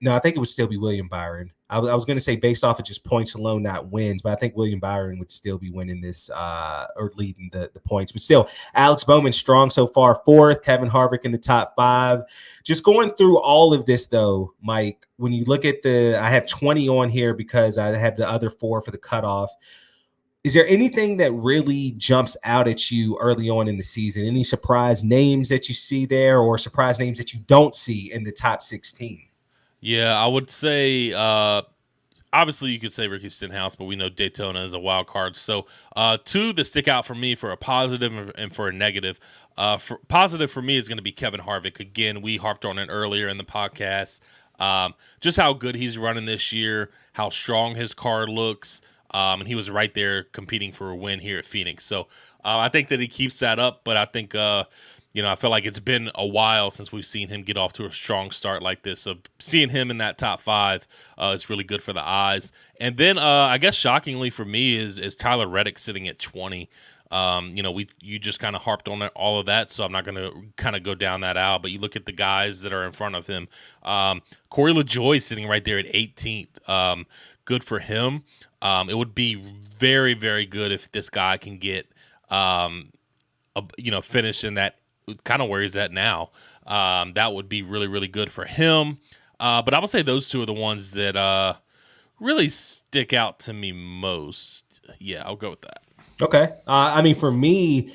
no, I think it would still be William Byron. I was going to say based off of just points alone, not wins, but I think William Byron would still be winning this or leading the points. But still, Alex Bowman strong so far, fourth. Kevin Harvick in the top 5. Just going through all of this though, Mike, when you look at I have 20 on here because I have the other 4 for the cutoff. Is there anything that really jumps out at you early on in the season? Any surprise names that you see there or surprise names that you don't see in the top 16? Yeah, I would say obviously you could say Ricky Stenhouse, but we know Daytona is a wild card. So 2 that stick out for me for a positive and for a negative. For positive for me is going to be Kevin Harvick. Again, we harped on it earlier in the podcast. Just how good he's running this year, how strong his car looks. And he was right there competing for a win here at Phoenix. So I think that he keeps that up, but I think I feel like it's been a while since we've seen him get off to a strong start like this. So seeing him in that top 5 is really good for the eyes. And then I guess shockingly for me is Tyler Reddick sitting at 20. You just kind of harped on all of that, so I'm not going to kind of go down that out. But you look at the guys that are in front of him. Corey LaJoie sitting right there at 18th. Good for him. It would be very, very good if this guy can get, finish in that kind of where he's at now. That would be really, really good for him. But I would say those 2 are the ones that really stick out to me most. Yeah, I'll go with that. Okay. I mean, for me,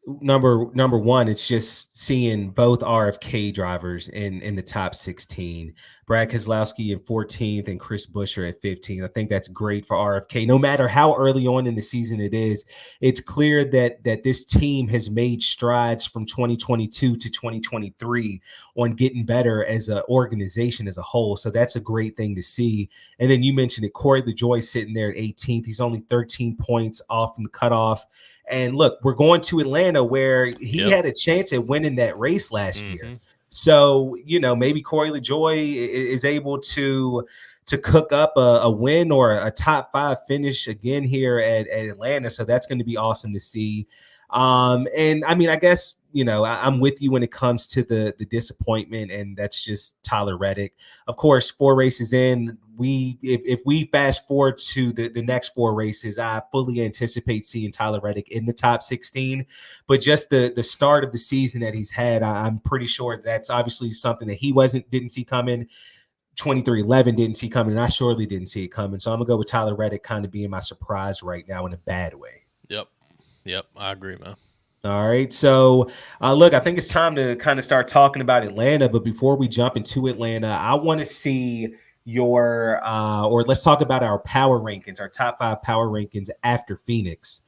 number 1, it's just seeing both RFK drivers in the top 16. Brad Keselowski in 14th and Chris Buescher at 15th. I think that's great for RFK. No matter how early on in the season it is, it's clear that this team has made strides from 2022 to 2023 on getting better as an organization as a whole. So that's a great thing to see. And then you mentioned it, Corey LaJoie sitting there at 18th. He's only 13 points off from the cutoff. And look, we're going to Atlanta where he had a chance at winning that race last year. So, maybe Corey LaJoie is able to cook up a win or a top 5 finish again here at Atlanta. So that's going to be awesome to see. And I mean, I guess, I'm with you when it comes to the disappointment, and that's just Tyler Reddick. Of course, 4 races in, if we fast forward to the next 4 races, I fully anticipate seeing Tyler Reddick in the top 16. But just the start of the season that he's had, I'm pretty sure that's obviously something that he didn't see coming. 2311 didn't see coming, and I surely didn't see it coming. So I'm gonna go with Tyler Reddick kind of being my surprise right now in a bad way. Yep, I agree, man. All right. So, look, I think it's time to kind of start talking about Atlanta. But before we jump into Atlanta, I want to see or let's talk about our power rankings, our top 5 power rankings after Phoenix.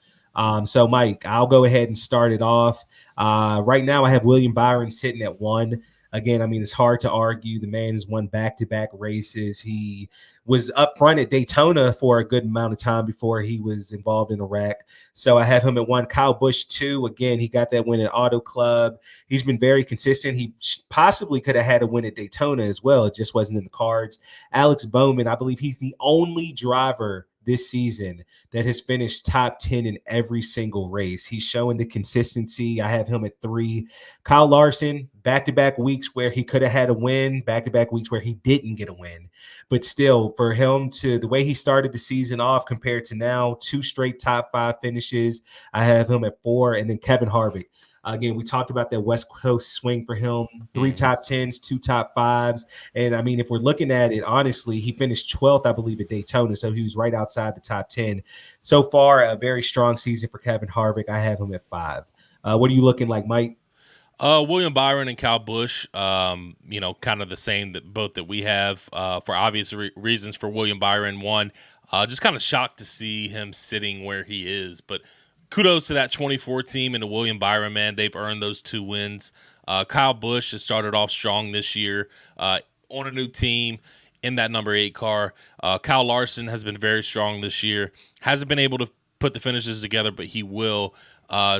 So, Mike, I'll go ahead and start it off. Right now, I have William Byron sitting at 1. Again, I mean, it's hard to argue. The man has won back-to-back races. He was up front at Daytona for a good amount of time before he was involved in a wreck. So I have him at 1. Kyle Busch, 2. Again, he got that win at Auto Club. He's been very consistent. He possibly could have had a win at Daytona as well. It just wasn't in the cards. Alex Bowman, I believe he's the only driver this season that has finished top 10 in every single race. He's showing the consistency. I have him at 3. Kyle Larson, back-to-back weeks where he could have had a win, back-to-back weeks where he didn't get a win. But still, for him the way he started the season off compared to now, 2 straight top 5 finishes, I have him at 4. And then Kevin Harvick. Again, we talked about that West Coast swing for him, 3 top 10s, 2 top 5s. And I mean, if we're looking at it, honestly, he finished 12th, I believe, at Daytona. So he was right outside the top 10. So far, a very strong season for Kevin Harvick. I have him at 5. What are you looking like, Mike? William Byron and Kyle Busch, kind of the same that we have for obvious reasons for William Byron. 1, just kind of shocked to see him sitting where he is, but kudos to that 24 team and to William Byron, man. They've earned those 2 wins. Kyle Busch has started off strong this year on a new team in that number 8 car. Kyle Larson has been very strong this year. Hasn't been able to put the finishes together, but he will.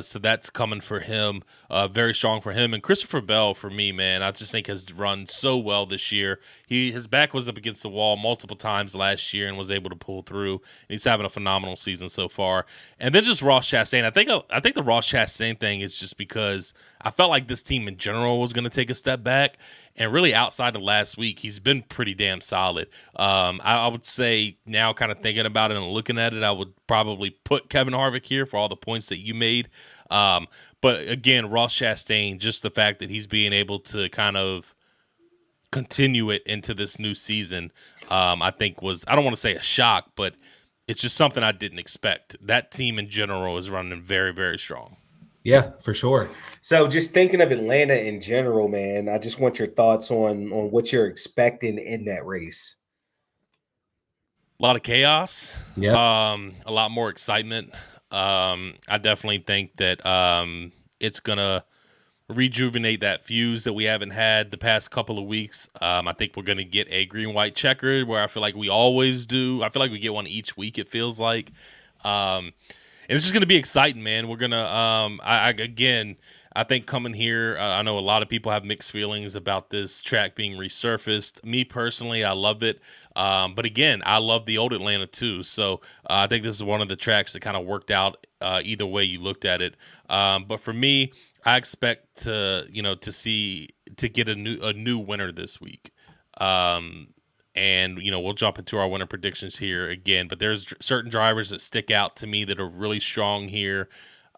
So that's coming for him, very strong for him. And Christopher Bell, for me, man, I just think has run so well this year. His back was up against the wall multiple times last year and was able to pull through. And he's having a phenomenal season so far. And then just Ross Chastain. I think the Ross Chastain thing is just because I felt like this team in general was going to take a step back. And really, outside of last week, he's been pretty damn solid. I would say now, kind of thinking about it and looking at it, I would probably put Kevin Harvick here for all the points that you made. But again, Ross Chastain, just the fact that he's being able to kind of continue it into this new season, I think was, I don't want to say a shock, but it's just something I didn't expect. That team in general is running very, very strong. Yeah, for sure. So just thinking of Atlanta in general, man, I just want your thoughts on what you're expecting in that race. A lot of chaos. Yeah. A lot more excitement. I definitely think that it's going to rejuvenate that fuse that we haven't had the past couple of weeks. I think we're going to get a green-white checkered where I feel like we always do. I feel like we get one each week, it feels like. And it's just going to be exciting, man. We're going to, I think coming here, I know a lot of people have mixed feelings about this track being resurfaced. Me personally, I love it. But again, I love the old Atlanta too. So I think this is one of the tracks that kind of worked out either way you looked at it. But for me, I expect to get a new winner this week. And, we'll jump into our winner predictions here again. But there's certain drivers that stick out to me that are really strong here.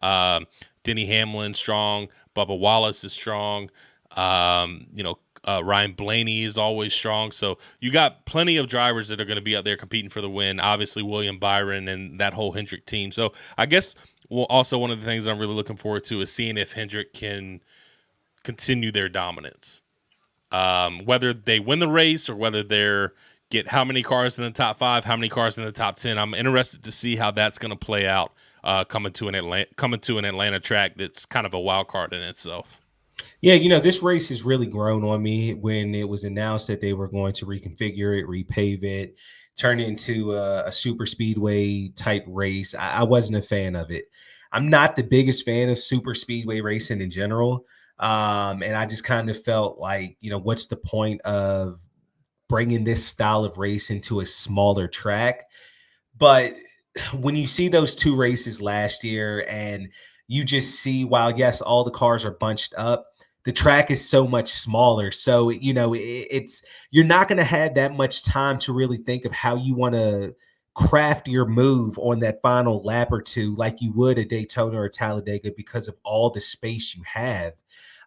Denny Hamlin, strong. Bubba Wallace is strong. Ryan Blaney is always strong. So you got plenty of drivers that are going to be out there competing for the win. Obviously, William Byron and that whole Hendrick team. So I guess also one of the things I'm really looking forward to is seeing if Hendrick can continue their dominance. Whether they win the race or whether they're get how many cars in the top 5, how many cars in the top 10. I'm interested to see how that's going to play out coming to an Atlanta track that's kind of a wild card in itself. Yeah, this race has really grown on me when it was announced that they were going to reconfigure it, repave it, turn it into a super speedway type race. I wasn't a fan of it. I'm not the biggest fan of super speedway racing in general. And I just kind of felt like, what's the point of bringing this style of race into a smaller track? But when you see those two races last year and you just see, while yes, all the cars are bunched up, the track is so much smaller. So, it's you're not going to have that much time to really think of how you want to craft your move on that final lap or two like you would at Daytona or Talladega because of all the space you have.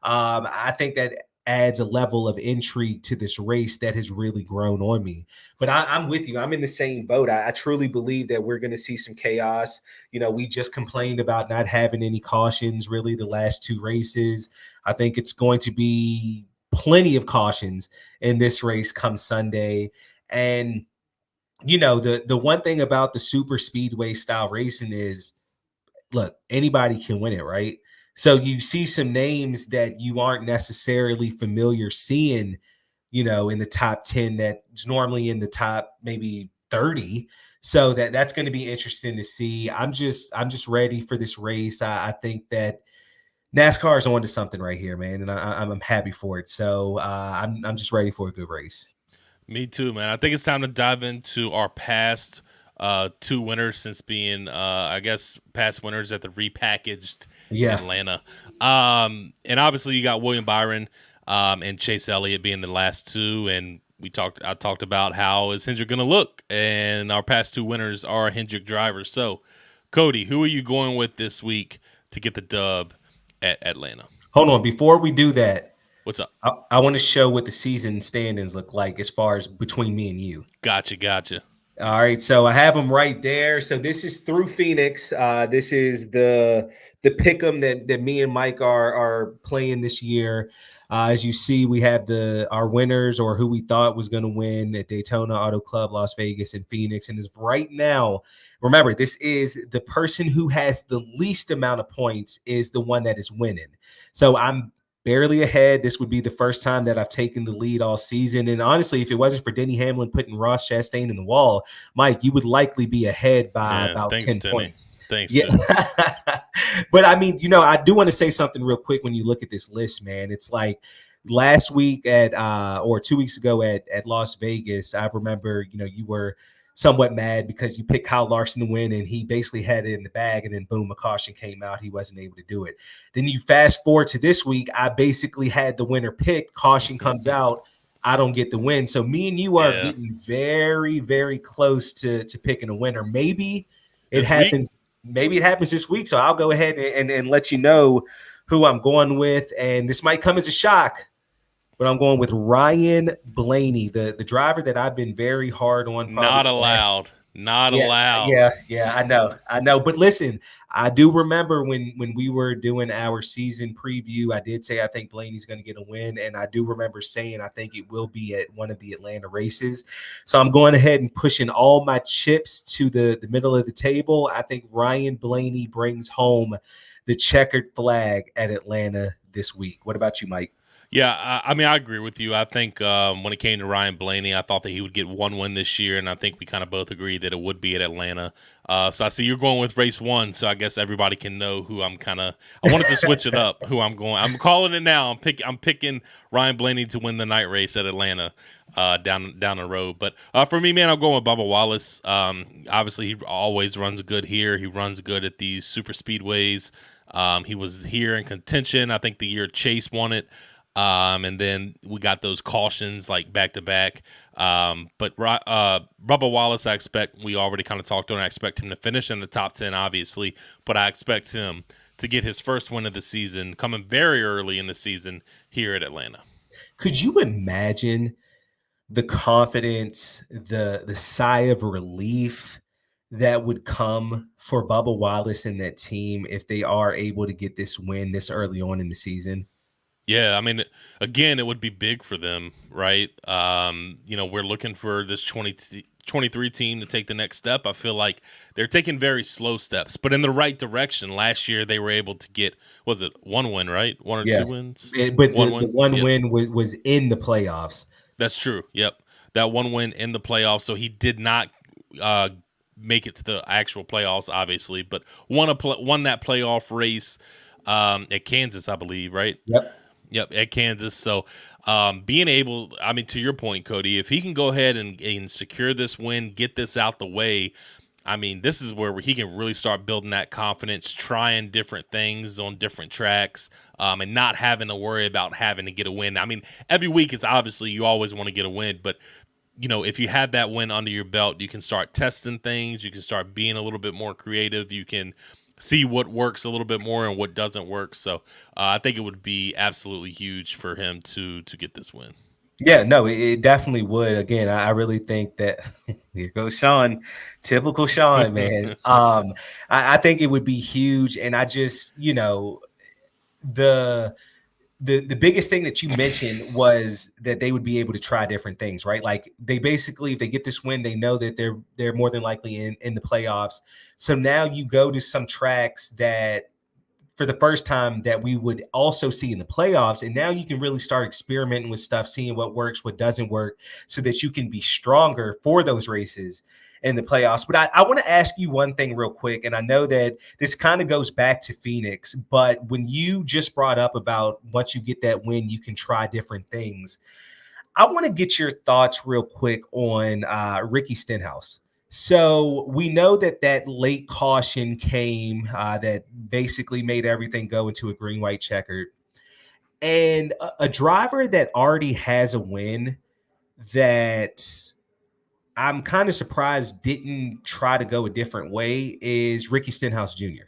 I think that adds a level of intrigue to this race that has really grown on me. But I'm with you. I'm in the same boat. I truly believe that we're going to see some chaos. We just complained about not having any cautions really the last two races. I think it's going to be plenty of cautions in this race come Sunday. And, the one thing about the super speedway style racing is, look, anybody can win it, right? So you see some names that you aren't necessarily familiar seeing, in the top 10 that's normally in the top maybe 30. So that's going to be interesting to see. I'm just ready for this race. I think that NASCAR is on to something right here, man, and I'm happy for it. So I'm just ready for a good race. Me too, man. I think it's time to dive into our past two winners since being, past winners at the repackaged Atlanta. And obviously you got William Byron and Chase Elliott being the last two. And I talked about how is Hendrick going to look, and our past two winners are Hendrick drivers. So, Cody, who are you going with this week to get the dub at Atlanta? Hold on. Before we do that, what's up? I want to show what the season standings look like as far as between me and you. Gotcha. All right, so I have them right there. So this is through Phoenix. This is the pick'em that me and Mike are playing this year. As you see, we have our winners, or who we thought was going to win at Daytona, Auto Club, Las Vegas, and Phoenix. And is right now, remember, this is the person who has the least amount of points is the one that is winning. So I'm barely ahead. This would be the first time that I've taken the lead all season. And honestly, if it wasn't for Denny Hamlin putting Ross Chastain in the wall, Mike, you would likely be ahead by about thanks, 10 Denny. points. Thanks. Yeah. But I mean, I do want to say something real quick when you look at this list, man. It's like last week or 2 weeks ago at Las Vegas, I remember, you were somewhat mad because you picked Kyle Larson to win and he basically had it in the bag, and then boom, a caution came out. He wasn't able to do it. Then you fast forward to this week, I basically had the winner picked. Caution comes out. I don't get the win. So me and you are getting very, very close to picking a winner. Maybe it happens. Maybe it happens this week. So I'll go ahead and let you know who I'm going with. And this might come as a shock, but I'm going with Ryan Blaney, the driver that I've been very hard on. Not allowed. Yeah, I know. But listen, I do remember when we were doing our season preview, I did say I think Blaney's going to get a win. And I do remember saying I think it will be at one of the Atlanta races. So I'm going ahead and pushing all my chips to the middle of the table. I think Ryan Blaney brings home the checkered flag at Atlanta this week. What about you, Mike? Yeah, I mean, I agree with you. I think when it came to Ryan Blaney, I thought that he would get one win this year, and I think we kind of both agreed that it would be at Atlanta. So I see you're going with race one, so I guess everybody can know who I'm kind of – I wanted to switch it up, who I'm going – I'm calling it now. I'm picking Ryan Blaney to win the night race at Atlanta down the road. But for me, man, I'm going with Bubba Wallace. Obviously, he always runs good here. He runs good at these super speedways. He was here in contention. I think the year Chase won it. And then we got those cautions like back to back. But Bubba Wallace, I expect, we already kind of talked on. I expect him to finish in the top 10, obviously, but I expect him to get his first win of the season coming very early in the season here at Atlanta. Could you imagine the confidence, the sigh of relief that would come for Bubba Wallace and that team if they are able to get this win this early on in the season? Yeah, I mean, again, it would be big for them, right? We're looking for this 23 team to take the next step. I feel like they're taking very slow steps, but in the right direction. Last year, they were able to get, was it one win, right? One or two wins? But the one win was in the playoffs. That's true. Yep. That one win in the playoffs. So he did not make it to the actual playoffs, obviously, but won that playoff race at Kansas, I believe, right? Yep, at Kansas. So being able, I mean, to your point, Cody, if he can go ahead and secure this win, get this out the way, I mean, this is where he can really start building that confidence, trying different things on different tracks, and not having to worry about having to get a win. I mean, every week it's obviously you always want to get a win, but if you have that win under your belt, you can start testing things. You can start being a little bit more creative. You can see what works a little bit more and what doesn't work. So I think it would be absolutely huge for him to get this win. Yeah, no, it definitely would. Again, I really think that here goes Sean, typical Sean, man. I think it would be huge. And I just, the biggest thing that you mentioned was that they would be able to try different things, right? Like they basically, if they get this win, they know that they're more than likely in the playoffs. So now you go to some tracks that for the first time that we would also see in the playoffs. And now you can really start experimenting with stuff, seeing what works, what doesn't work, so that you can be stronger for those races in the playoffs. But I want to ask you one thing real quick. And I know that this kind of goes back to Phoenix, but when you just brought up about once you get that win, you can try different things. I want to get your thoughts real quick on Ricky Stenhouse. So we know that late caution came that basically made everything go into a green, white checkered. And a driver that already has a win that I'm kind of surprised didn't try to go a different way is Ricky Stenhouse Jr.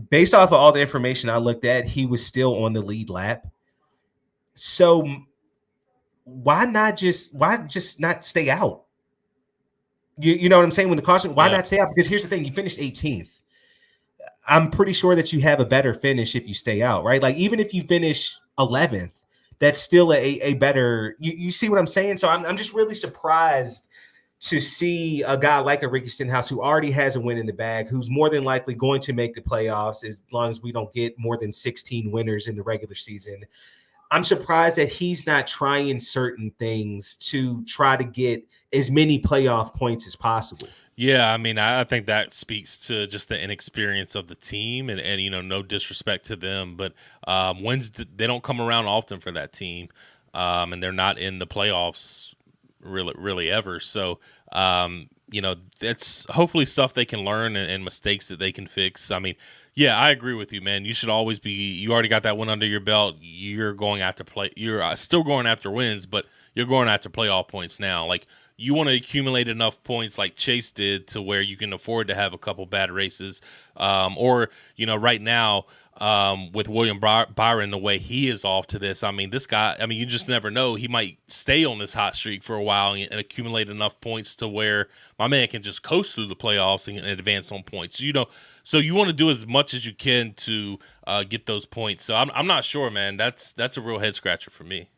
Based off of all the information I looked at, he was still on the lead lap. So why just not stay out? You know what I'm saying? When the caution, why not stay out? Because here's the thing, you finished 18th. I'm pretty sure that you have a better finish if you stay out, right? Like even if you finish 11th, that's still a better, you see what I'm saying? So I'm just really surprised to see a guy like a Ricky Stenhouse who already has a win in the bag, who's more than likely going to make the playoffs as long as we don't get more than 16 winners in the regular season. I'm surprised that he's not trying certain things to try to get as many playoff points as possible. Yeah, I mean, I think that speaks to just the inexperience of the team, and no disrespect to them, but wins they don't come around often for that team, and they're not in the playoffs really ever. So, that's hopefully stuff they can learn and mistakes that they can fix. I mean, yeah, I agree with you, man. You should always be. You already got that one under your belt. You're going after You're still going after wins, but you're going after playoff points now. Like, you want to accumulate enough points like Chase did to where you can afford to have a couple bad races. Or right now, with William Byron, the way he is off to this, I mean, this guy, I mean, you just never know. He might stay on this hot streak for a while and accumulate enough points to where my man can just coast through the playoffs and advance on points. So you want to do as much as you can to get those points. So I'm not sure, man. That's a real head scratcher for me.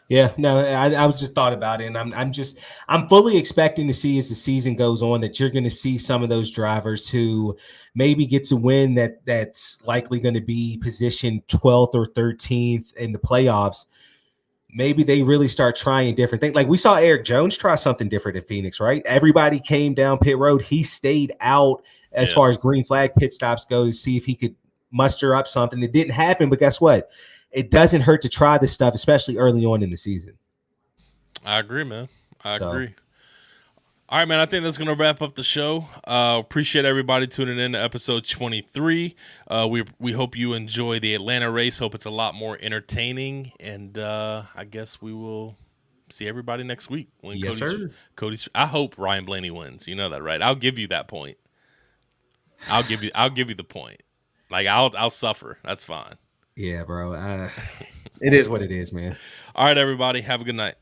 Yeah, no, I was just thought about it, and I'm fully expecting to see as the season goes on that you're going to see some of those drivers who maybe gets a win that's likely going to be positioned 12th or 13th in the playoffs. Maybe they really start trying different things. Like we saw Eric Jones try something different in Phoenix, right? Everybody came down pit road. He stayed out as far as green flag pit stops go to see if he could muster up something. It didn't happen, but guess what? It doesn't hurt to try this stuff, especially early on in the season. I agree, man. I agree. All right, man. I think that's going to wrap up the show. Appreciate everybody tuning in to episode 23. We hope you enjoy the Atlanta race. Hope it's a lot more entertaining. And I guess we will see everybody next week. When Yes, sir. I hope Ryan Blaney wins. You know that, right? I'll give you that point. I'll give you the point. Like I'll suffer. That's fine. Yeah, bro. It is what it is, man. All right, everybody. Have a good night.